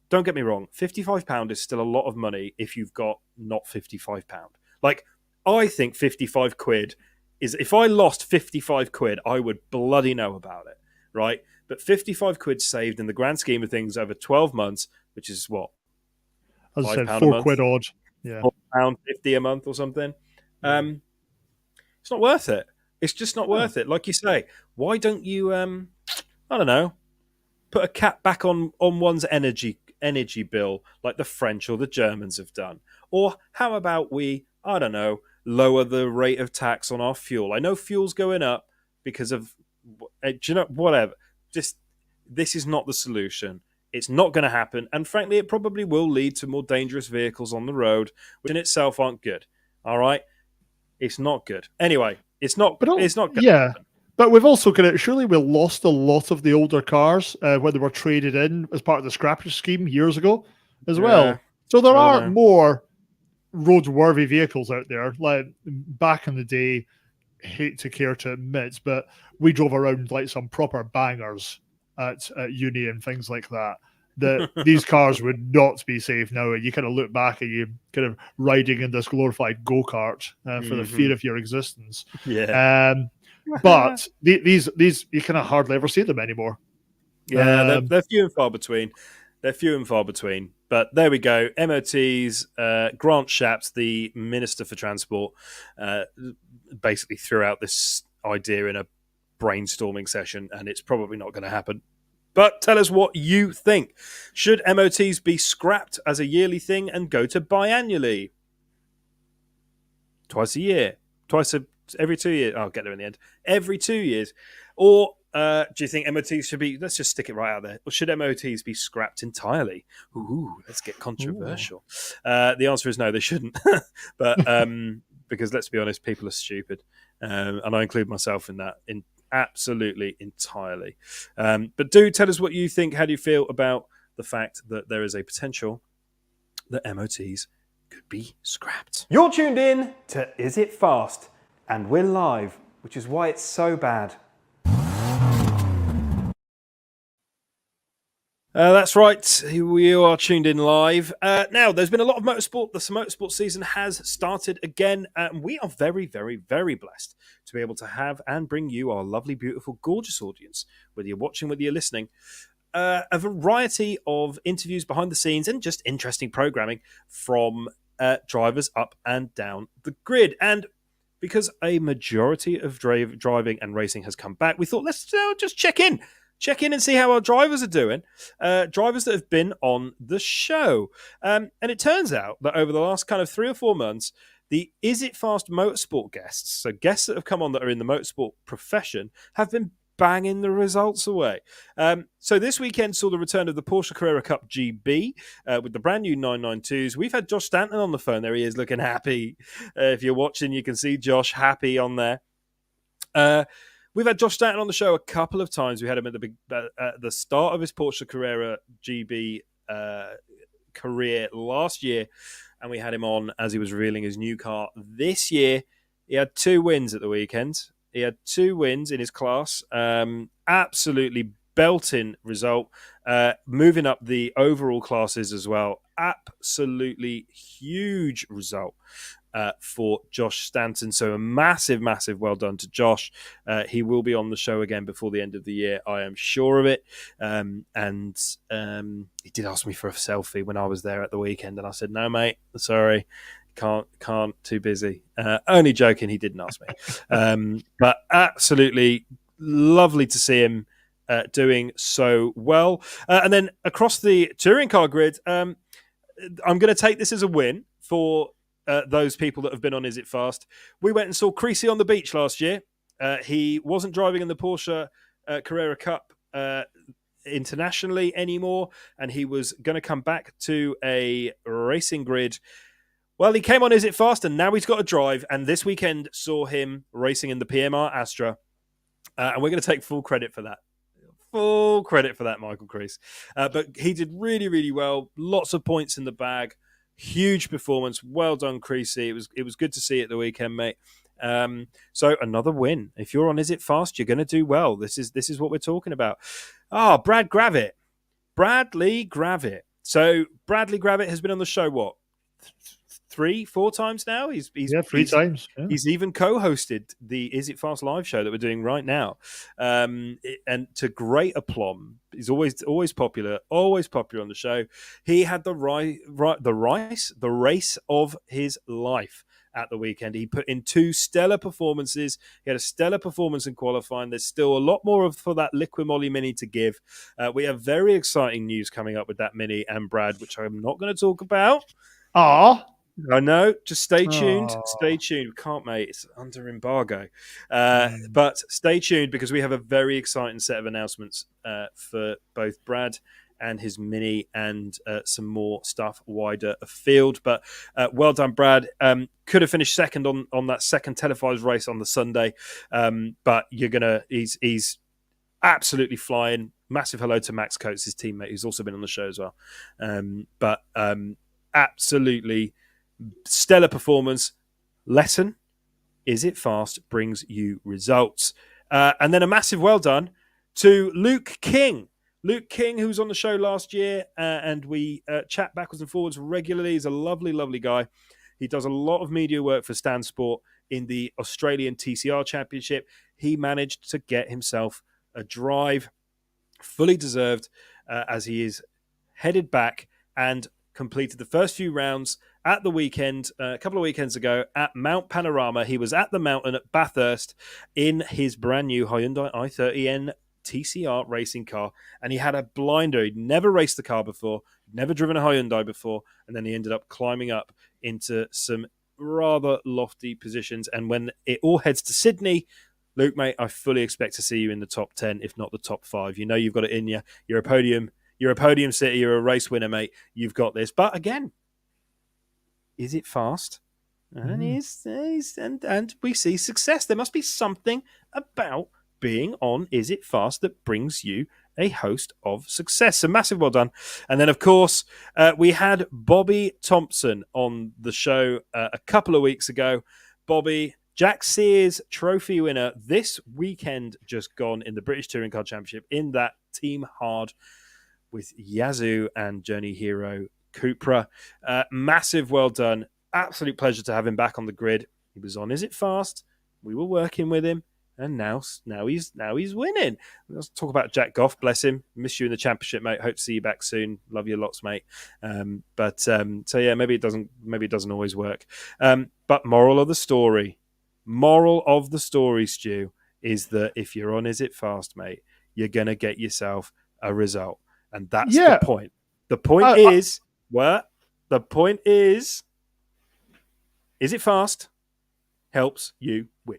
D: Don't get me wrong, £55 is still a lot of money if you've got not £55. Like, I think 55 quid is... If I lost 55 quid, I would bloody know about it, right? But 55 quid saved in the grand scheme of things over 12 months, which is what?
G: As I said, £4 odd. Yeah.
D: £4.50 a month or something. It's not worth it. It's just not worth it. Like you say, why don't you, I don't know, put a cap back on one's energy bill like the French or the Germans have done? Or how about we, I don't know, lower the rate of tax on our fuel? I know fuel's going up because of, whatever. Just, this is not the solution. It's not going to happen. And frankly, it probably will lead to more dangerous vehicles on the road, which in itself aren't good. All right? It's not good. Anyway. It's not good.
G: Yeah, but we've also surely we lost a lot of the older cars when they were traded in as part of the scrappage scheme years ago as well. So there are more roadworthy vehicles out there. Like back in the day, hate to care to admit, but we drove around like some proper bangers at uni and things like that. These cars would not be safe now. You kind of look back and you kind of riding in this glorified go-kart for the fear of your existence.
D: Yeah.
G: But these you kind of hardly ever see them anymore.
D: Yeah, they're few and far between. They're few and far between. But there we go. MOTs, Grant Shapps, the Minister for Transport, basically threw out this idea in a brainstorming session, and it's probably not going to happen. But tell us what you think. Should MOTs be scrapped as a yearly thing and go to biannually? Twice a year. Every 2 years. I'll get there in the end. Every 2 years. Or do you think MOTs should be, let's just stick it right out there, or should MOTs be scrapped entirely? Ooh, let's get controversial. The answer is no, they shouldn't. But because let's be honest, people are stupid. And I include myself in that, absolutely, entirely. But do tell us what you think. How do you feel about the fact that there is a potential that MOTs could be scrapped?
B: You're tuned in to Is It Fast? And we're live, which is why it's so bad.
D: That's right. We are tuned in live. Now, there's been a lot of motorsport. The motorsport season has started again. And we are very, very, very blessed to be able to have and bring you our lovely, beautiful, gorgeous audience, whether you're watching, whether you're listening, a variety of interviews behind the scenes and just interesting programming from drivers up and down the grid. And because a majority of driving and racing has come back, we thought, let's just check in and see how our drivers are doing. Drivers that have been on the show. And it turns out that over the last kind of 3 or 4 months, the Is It Fast motorsport guests, so guests that have come on that are in the motorsport profession, have been banging the results away. So this weekend saw the return of the Porsche Carrera Cup GB with the brand new 992s. We've had Josh Stanton on the phone. There he is, looking happy. If you're watching, you can see Josh happy on there. We've had Josh Stanton on the show a couple of times. We had him at the start of his Porsche Carrera GB career last year, and we had him on as he was revealing his new car this year. He had 2 wins at the weekend. He had 2 wins in his class. Absolutely belting result. Moving up the overall classes as well. Absolutely huge result for Josh Stanton. So a massive, massive well done to Josh. He will be on the show again before the end of the year. I am sure of it. And he did ask me for a selfie when I was there at the weekend. And I said, no, mate, sorry. Can't, too busy. Only joking, he didn't ask me. But absolutely lovely to see him doing so well. And then across the touring car grid, I'm going to take this as a win for those people that have been on Is It Fast. We went and saw Creasy on the beach last year. He wasn't driving in the Porsche Carrera Cup internationally anymore, and he was going to come back to a racing grid. Well, he came on Is It Fast, and now he's got to drive. And this weekend saw him racing in the PMR Astra. And we're going to take full credit for that. Full credit for that, Michael Crease. But he did really, really well. Lots of points in the bag. Huge performance. Well done, Creasy. It was good to see it the weekend, mate. So another win. If you're on Is It Fast, you're going to do well. This is what we're talking about. Bradley Gravitt. So Bradley Gravitt has been on the show, what? 3-4 times now. He's
G: 3 times. Yeah.
D: He's even co-hosted the Is It Fast live show that we're doing right now, and to great aplomb. He's always popular on the show. He had the race of his life at the weekend. He put in 2 stellar performances. He had a stellar performance in qualifying. There's still a lot more for that Liqui Moly Mini to give. We have very exciting news coming up with that Mini and Brad, which I'm not going to talk about. I know. Just stay tuned.
G: Aww.
D: Stay tuned. We can't, mate. It's under embargo. But stay tuned because we have a very exciting set of announcements for both Brad and his Mini and some more stuff wider afield. But well done, Brad. Could have finished second on that second televised race on the Sunday. But he's absolutely flying. Massive hello to Max Coates, his teammate, who's also been on the show as well. But absolutely stellar performance. Lesson: Is It Fast brings you results. And then a massive well done to Luke King. Luke King, who was on the show last year, and we chat backwards and forwards regularly. He's a lovely, lovely guy. He does a lot of media work for Stan Sport in the Australian TCR Championship. He managed to get himself a drive, fully deserved, as he is headed back and completed the first few rounds at the weekend, a couple of weekends ago at Mount Panorama. He was at the mountain at Bathurst in his brand new Hyundai i30N TCR racing car, and he had a blinder. He'd never raced the car before, never driven a Hyundai before, and then he ended up climbing up into some rather lofty positions. And when it all heads to Sydney, Luke, mate, I fully expect to see you in the top 10, if not the top 5. You know you've got it in you. You're a podium city. You're a race winner, mate. You've got this. But again, is it fast? And and we see success. There must be something about being on Is It Fast that brings you a host of success. So massive well done. And then, of course, we had Bobby Thompson on the show a couple of weeks ago. Bobby, Jack Sears trophy winner this weekend just gone in the British Touring Car Championship in that Team Hard with Yazoo and Journey Hero Cupra. Massive well done. Absolute pleasure to have him back on the grid. He was on Is It Fast? We were working with him. And now he's winning. Let's talk about Jack Goff. Bless him. Miss you in the championship, mate. Hope to see you back soon. Love you lots, mate. So yeah, maybe it doesn't always work. But moral of the story, Stu, is that if you're on Is It Fast, mate, you're gonna get yourself a result, and that's the point. The point is, Is It Fast helps you win.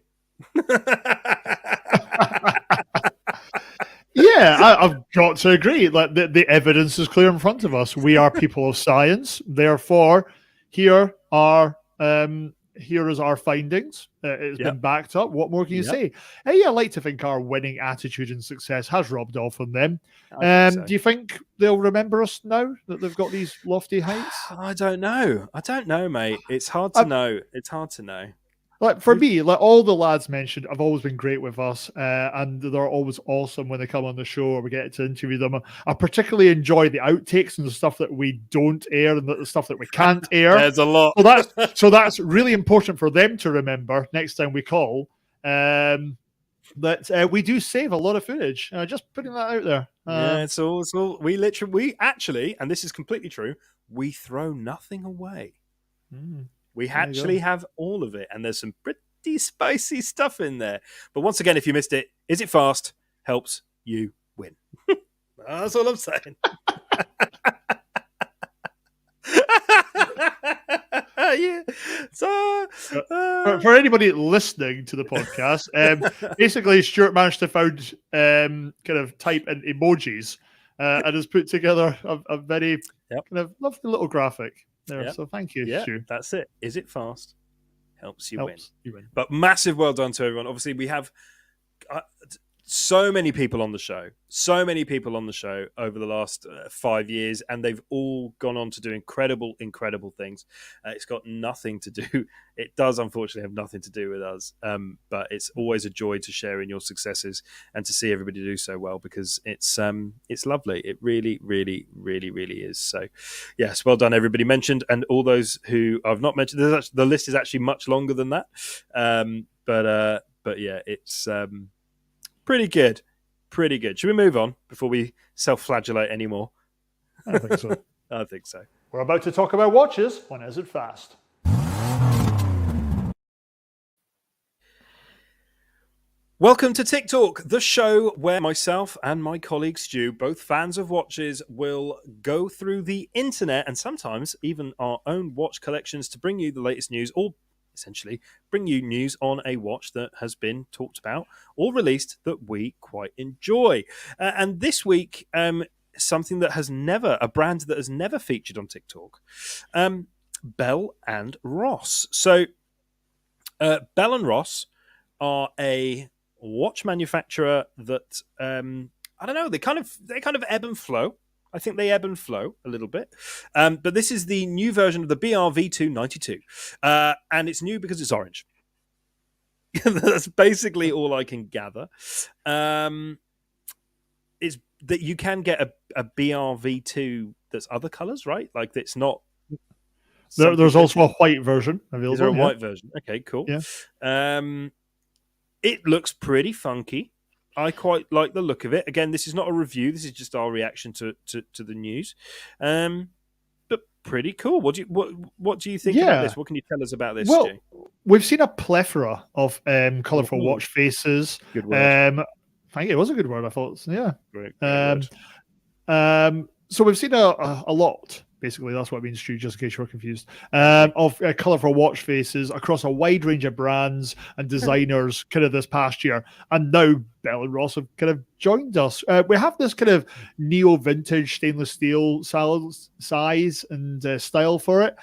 G: I've got to agree. Like the evidence is clear in front of us. We are people of science. Therefore, here is our findings. It's been backed up. What more can you say? I like to think our winning attitude and success has rubbed off on them. Do you think they'll remember us now that they've got these lofty heights?
D: I don't know, mate. It's hard to know.
G: Like for me, like all the lads mentioned, have always been great with us, and they're always awesome when they come on the show or we get to interview them. I particularly enjoy the outtakes and the stuff that we don't air and the stuff that we can't air.
D: There's a lot.
G: So that's really important for them to remember next time we call. That we do save a lot of footage. Just putting that out there.
D: It's all. We actually, and this is completely true. We throw nothing away. We actually have all of it, and there's some pretty spicy stuff in there. But once again, if you missed it, Is It Fast helps you win. That's all I'm saying. Yeah. So,
G: for anybody listening to the podcast, basically Stuart managed to find kind of type in emojis and has put together a very kind of lovely little graphic there. So thank you, Stu.
D: That's it. Is It Fast helps you win. But massive well done to everyone. Obviously, we have so many people on the show over the last 5 years, and they've all gone on to do incredible things. It's got nothing to do, it does unfortunately have nothing to do with us, but it's always a joy to share in your successes and to see everybody do so well, because it's lovely. It really is. So yes, well done everybody mentioned, and all those who I've not mentioned. The list is actually much longer than that, but yeah, it's pretty good. Should we move on before we self-flagellate anymore?
G: I think so.
D: I think so.
B: We're about to talk about watches on Is It Fast?
D: Welcome to TikTok, the show where myself and my colleague Stu, both fans of watches, will go through the internet and sometimes even our own watch collections to bring you the latest news, or essentially bring you news on a watch that has been talked about or released that we quite enjoy. And this week, something that has never, a brand that has never featured on TikTok, Bell and Ross. So Bell and Ross are a watch manufacturer that I don't know, they kind of ebb and flow. I think they ebb and flow a little bit. But this is the new version of the BRV292. And it's new because it's orange. That's basically all I can gather. Is that you can get a BRV2 that's other colours, right? Like it's not...
G: There's also a white version available.
D: Is there a white version? Okay, cool.
G: Yeah.
D: It looks pretty funky. I quite like the look of it. Again, this is not a review. This is just our reaction to the news. But pretty cool. What do you think about this? What can you tell us about this,
G: Well,
D: Stu?
G: we've seen a plethora of colourful
D: Ooh.
G: watch faces.
D: Good word.
G: Thank you. It was a good word, I thought. Yeah.
D: Great word.
G: So we've seen a lot. Basically, that's what it means, Stu, just in case you're confused, of colourful watch faces across a wide range of brands and designers kind of this past year. And now Bell & Ross have kind of joined us. We have this kind of neo-vintage stainless steel size and style for it.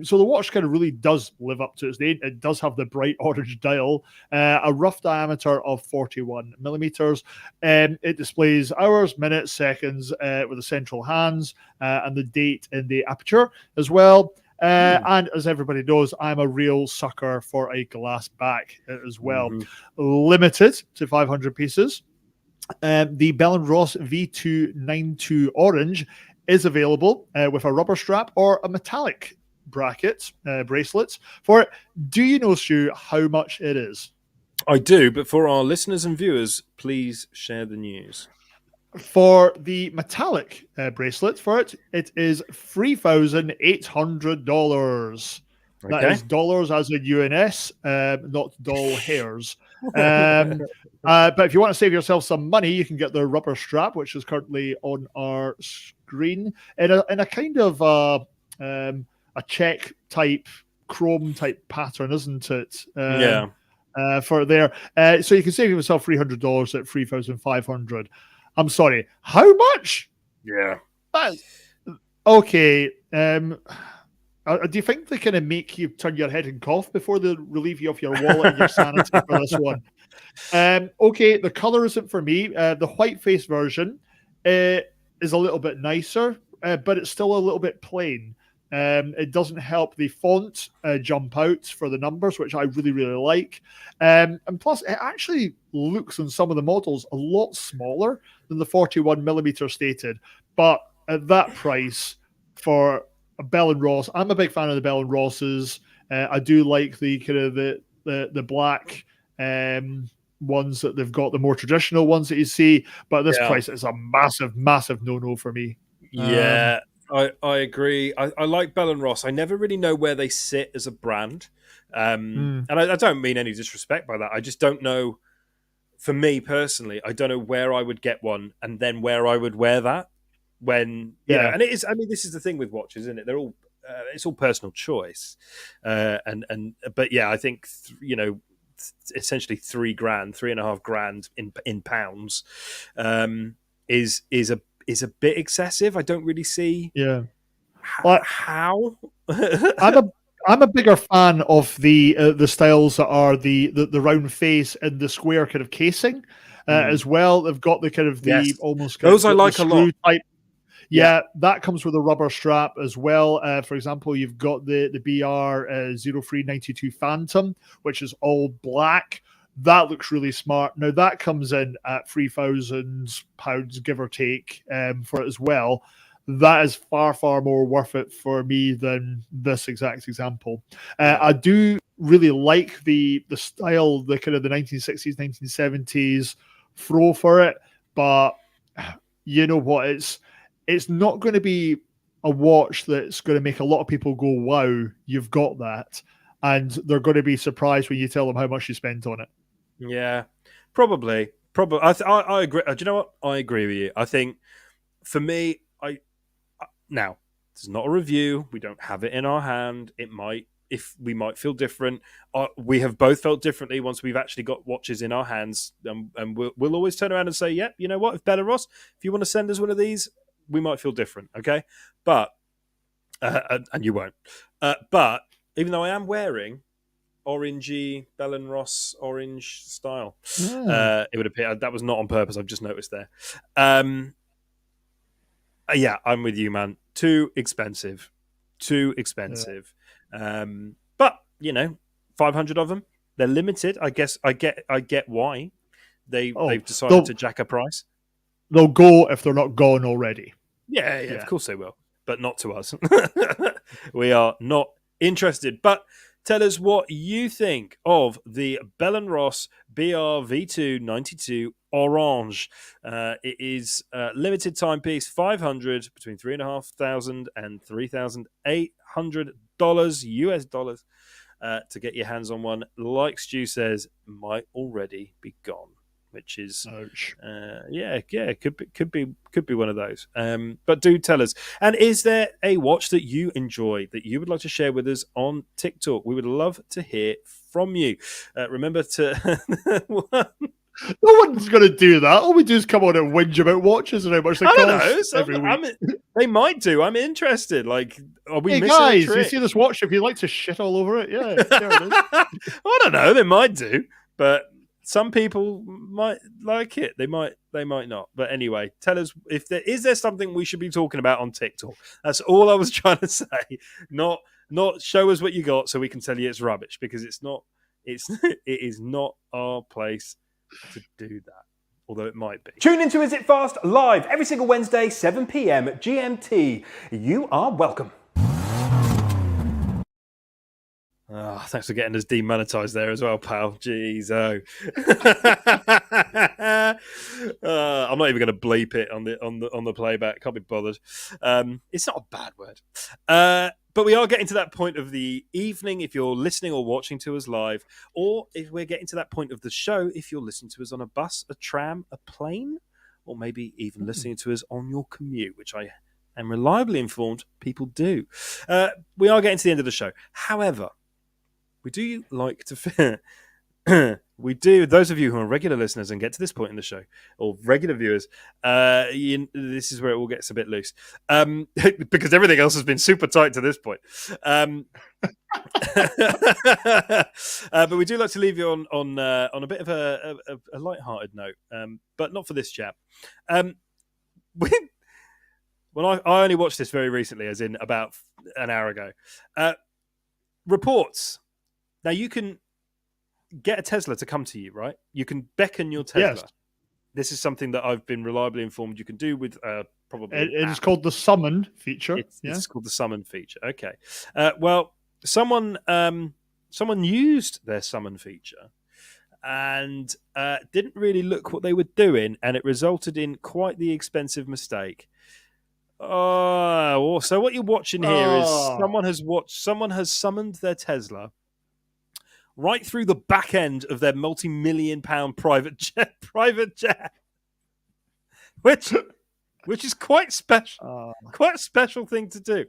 G: So the watch kind of really does live up to its name. It does have the bright orange dial, a rough diameter of 41 millimeters. It displays hours, minutes, seconds with the central hands and the date in the aperture as well. And as everybody knows, I'm a real sucker for a glass back as well. Limited to 500 pieces. The Bell & Ross V292 Orange is available with a rubber strap or a metallic bracelet for it. Do you know, Stu, how much it is?
D: I do, but for our listeners and viewers, please share the news.
G: For the metallic bracelet for it, it is $3,800. That is dollars as in UNS, not doll hairs. But if you want to save yourself some money, you can get the rubber strap, which is currently on our screen, in a kind of a check type, chrome type pattern, isn't it? For there, so you can save yourself $300 at $3,500. I'm sorry, how much?
D: Yeah.
G: Okay. Do you think they kind of make you turn your head and cough before they relieve you of your wallet and your sanity for this one? Okay, the color isn't for me. The white face version is a little bit nicer, but it's still a little bit plain. It doesn't help the font jump out for the numbers, which I really, really like. And plus, it actually looks on some of the models a lot smaller than the 41 millimeter stated. But at that price for a Bell & Ross, I'm a big fan of the Bell & Rosses. I do like the kind of the black ones that they've got, the more traditional ones that you see. But at this price, it's a massive, massive no-no for me.
D: Yeah. I agree. I like Bell & Ross. I never really know where they sit as a brand. And I don't mean any disrespect by that. I just don't know. For me personally, I don't know where I would get one and then where I would wear that when, you know, and it is, I mean, this is the thing with watches, isn't it? They're all, it's all personal choice. But yeah, I think, essentially $3,500 in pounds, is a bit excessive. I don't really see how.
G: I'm a bigger fan of the styles that are the round face and the square kind of casing as well. They've got the kind of the almost kind
D: those
G: of
D: I like a lot.
G: Type. Yeah, that comes with a rubber strap as well. For example, you've got the BR 0392 Phantom, which is all black. That looks really smart. Now that comes in at £3,000, give or take, for it as well. That is far, far more worth it for me than this exact example. I do really like the style, the kind of the 1960s, 1970s throw for it, but you know what? It's not going to be a watch that's going to make a lot of people go, "Wow, you've got that," and they're going to be surprised when you tell them how much you spent on it.
D: Yeah, probably. I agree. Do you know what? I agree with you. I think for me, now this is not a review. We don't have it in our hand. It might, if we might feel different. We have both felt differently once we've actually got watches in our hands, and we'll always turn around and say, "Yeah, you know what? If Bell & Ross, if you want to send us one of these, we might feel different." Okay, but and you won't. But even though I am wearing orangey Bell & Ross orange style, it would appear that was not on purpose. I've just noticed there. Yeah, I'm with you, man. Too expensive. But 500 of them. They're limited. I guess I get why they've decided to jack a price.
G: They'll go if they're not gone already.
D: Yeah, of course they will, but not to us. We are not interested. But Tell us what you think of the Bell & Ross BR-V2 92 Orange. It is a limited timepiece, 500 between $3,500 and $3,800 US dollars to get your hands on one. Like Stu says, might already be gone. Which is, could be one of those. But do tell us. And is there a watch that you enjoy that you would like to share with us on TikTok? We would love to hear from you. Remember to.
G: No one's going to do that. All we do is come on and whinge about watches and how much they cost every week.
D: They might do. I'm interested. Like, are we missing
G: guys,
D: a trick?
G: you see this watch? If you'd like to shit all over it, there it is.
D: I don't know. They might do, but. Some people might like it. They might not. But anyway, tell us if there is something we should be talking about on TikTok. That's all I was trying to say. Not show us what you got so we can tell you it's rubbish, because it's not. It is not our place to do that. Although it might be.
B: Tune into Is It Fast live every single Wednesday, 7 p.m. GMT. You are welcome.
D: Oh, thanks for getting us demonetized there as well, pal. Jeez, I'm not even going to bleep it on the playback. Can't be bothered. It's not a bad word. But we are getting to that point of the evening if you're listening or watching to us live, or if we're getting to that point of the show if you're listening to us on a bus, a tram, a plane, or maybe even listening to us on your commute, which I am reliably informed people do. We are getting to the end of the show. However, we do like to we do, those of you who are regular listeners and get to this point in the show, or regular viewers, this is where it all gets a bit loose. Because everything else has been super tight to this point. But we do like to leave you on a bit of a light-hearted note, but not for this chap. I only watched this very recently, as in about an hour ago. Reports. Now, you can get a Tesla to come to you, right? You can beckon your Tesla.
G: Yes.
D: This is something that I've been reliably informed you can do with probably...
G: It is called the summon feature.
D: It's called the summon feature. Okay. Well, someone used their summon feature and didn't really look what they were doing, and it resulted in quite the expensive mistake. Oh, so what you're watching here is someone has summoned their Tesla right through the back end of their multi-million-pound private jet, which is quite special, quite a special thing to do.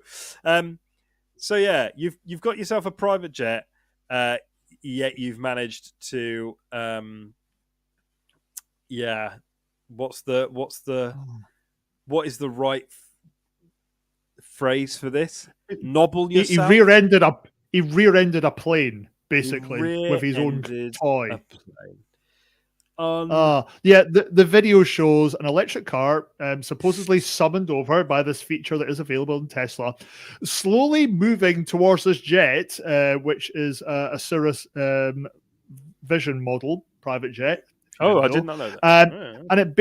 D: So yeah, you've got yourself a private jet, yet you've managed to, what is the right phrase for this? Nobble yourself.
G: He rear-ended a plane. Basically, with his own toy. The video shows an electric car supposedly summoned over by this feature that is available in Tesla, slowly moving towards this jet, which is a Cirrus Vision model private jet.
D: Oh, I did not know that.
G: And it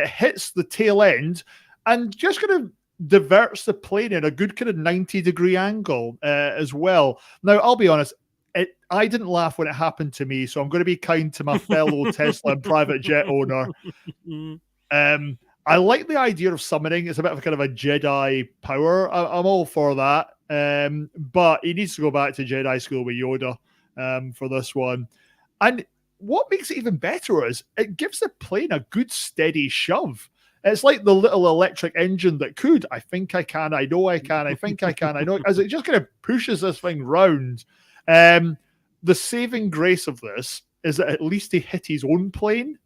G: hits the tail end and just kind of diverts the plane in a good kind of 90-degree angle as well. Now, I'll be honest, I didn't laugh when it happened to me, so I'm going to be kind to my fellow Tesla and private jet owner. I like the idea of summoning. It's a bit of a kind of a Jedi power. I'm all for that. But he needs to go back to Jedi school with Yoda for this one. And what makes it even better is it gives the plane a good steady shove. It's like the little electric engine that could. I think I can. I know I can. I think I can. I know. As it just kind of pushes this thing round. The saving grace of this is that at least he hit his own plane.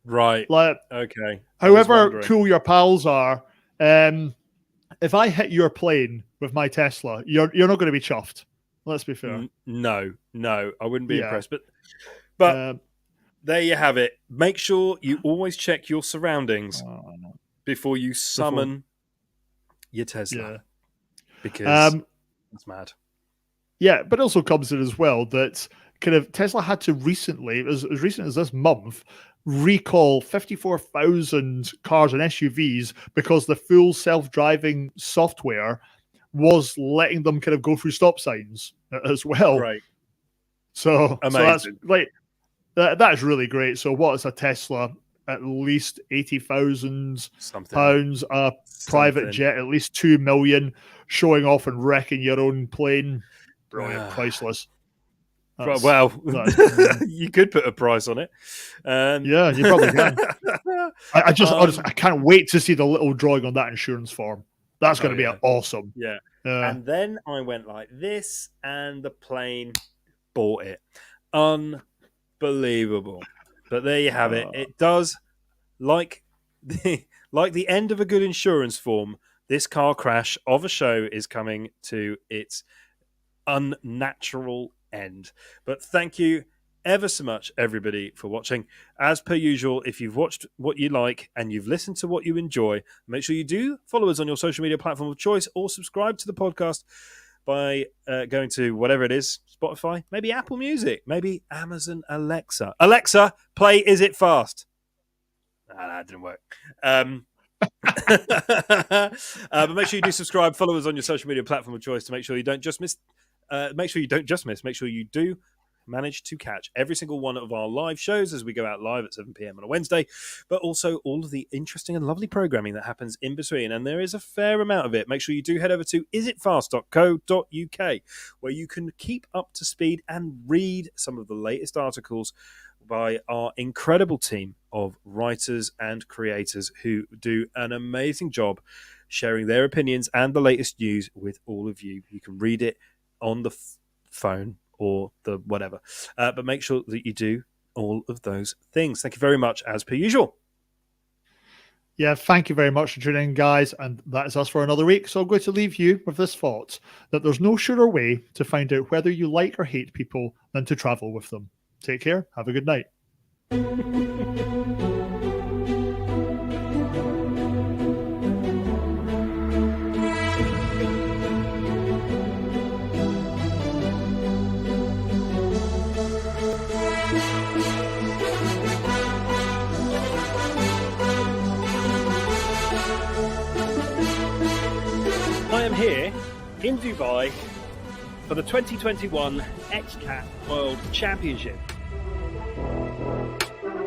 D: Right.
G: Like,
D: okay.
G: However cool your pals are, if I hit your plane with my Tesla, you're not going to be chuffed. Let's be fair.
D: No, I wouldn't be impressed. But there you have it. Make sure you always check your surroundings before you summon your Tesla. Yeah. Because it's mad.
G: Yeah, but it also comes in as well that kind of Tesla had to recently, as recent as this month, recall 54,000 cars and SUVs because the full self-driving software was letting them kind of go through stop signs as well.
D: Right.
G: So that's
D: Amazing.
G: like that is really great. So what is a Tesla? At least £80,000, a private jet, at least 2 million, showing off and wrecking your own plane. Brilliant, priceless.
D: Well, you could put a price on it.
G: Yeah, you probably can. I can't wait to see the little drawing on that insurance form. That's going to be awesome.
D: Yeah. And then I went like this, and the plane bought it. Unbelievable. But there you have it. It does, like the end of a good insurance form, this car crash of a show is coming to its unnatural end. But thank you ever so much, everybody, for watching. As per usual, if you've watched what you like and you've listened to what you enjoy, make sure you do follow us on your social media platform of choice, or subscribe to the podcast by going to whatever it is, Spotify, maybe Apple Music, maybe Amazon Alexa. Alexa, play Is It Fast? That didn't work. But make sure you do subscribe, follow us on your social media platform of choice to make sure you don't just miss. Make sure you do manage to catch every single one of our live shows as we go out live at 7 p.m. on a Wednesday, but also all of the interesting and lovely programming that happens in between, and there is a fair amount of it. Make sure you do head over to isitfast.co.uk, where you can keep up to speed and read some of the latest articles by our incredible team of writers and creators who do an amazing job sharing their opinions and the latest news with all of you. You can read it on the phone or the whatever. But make sure that you do all of those things. Thank you very much, as per usual.
G: Yeah, thank you very much for tuning in, guys. And that is us for another week. So I'm going to leave you with this thought, that there's no surer way to find out whether you like or hate people than to travel with them. Take care. Have a good night.
D: I am here in Dubai for the 2021 XCAT World Championship.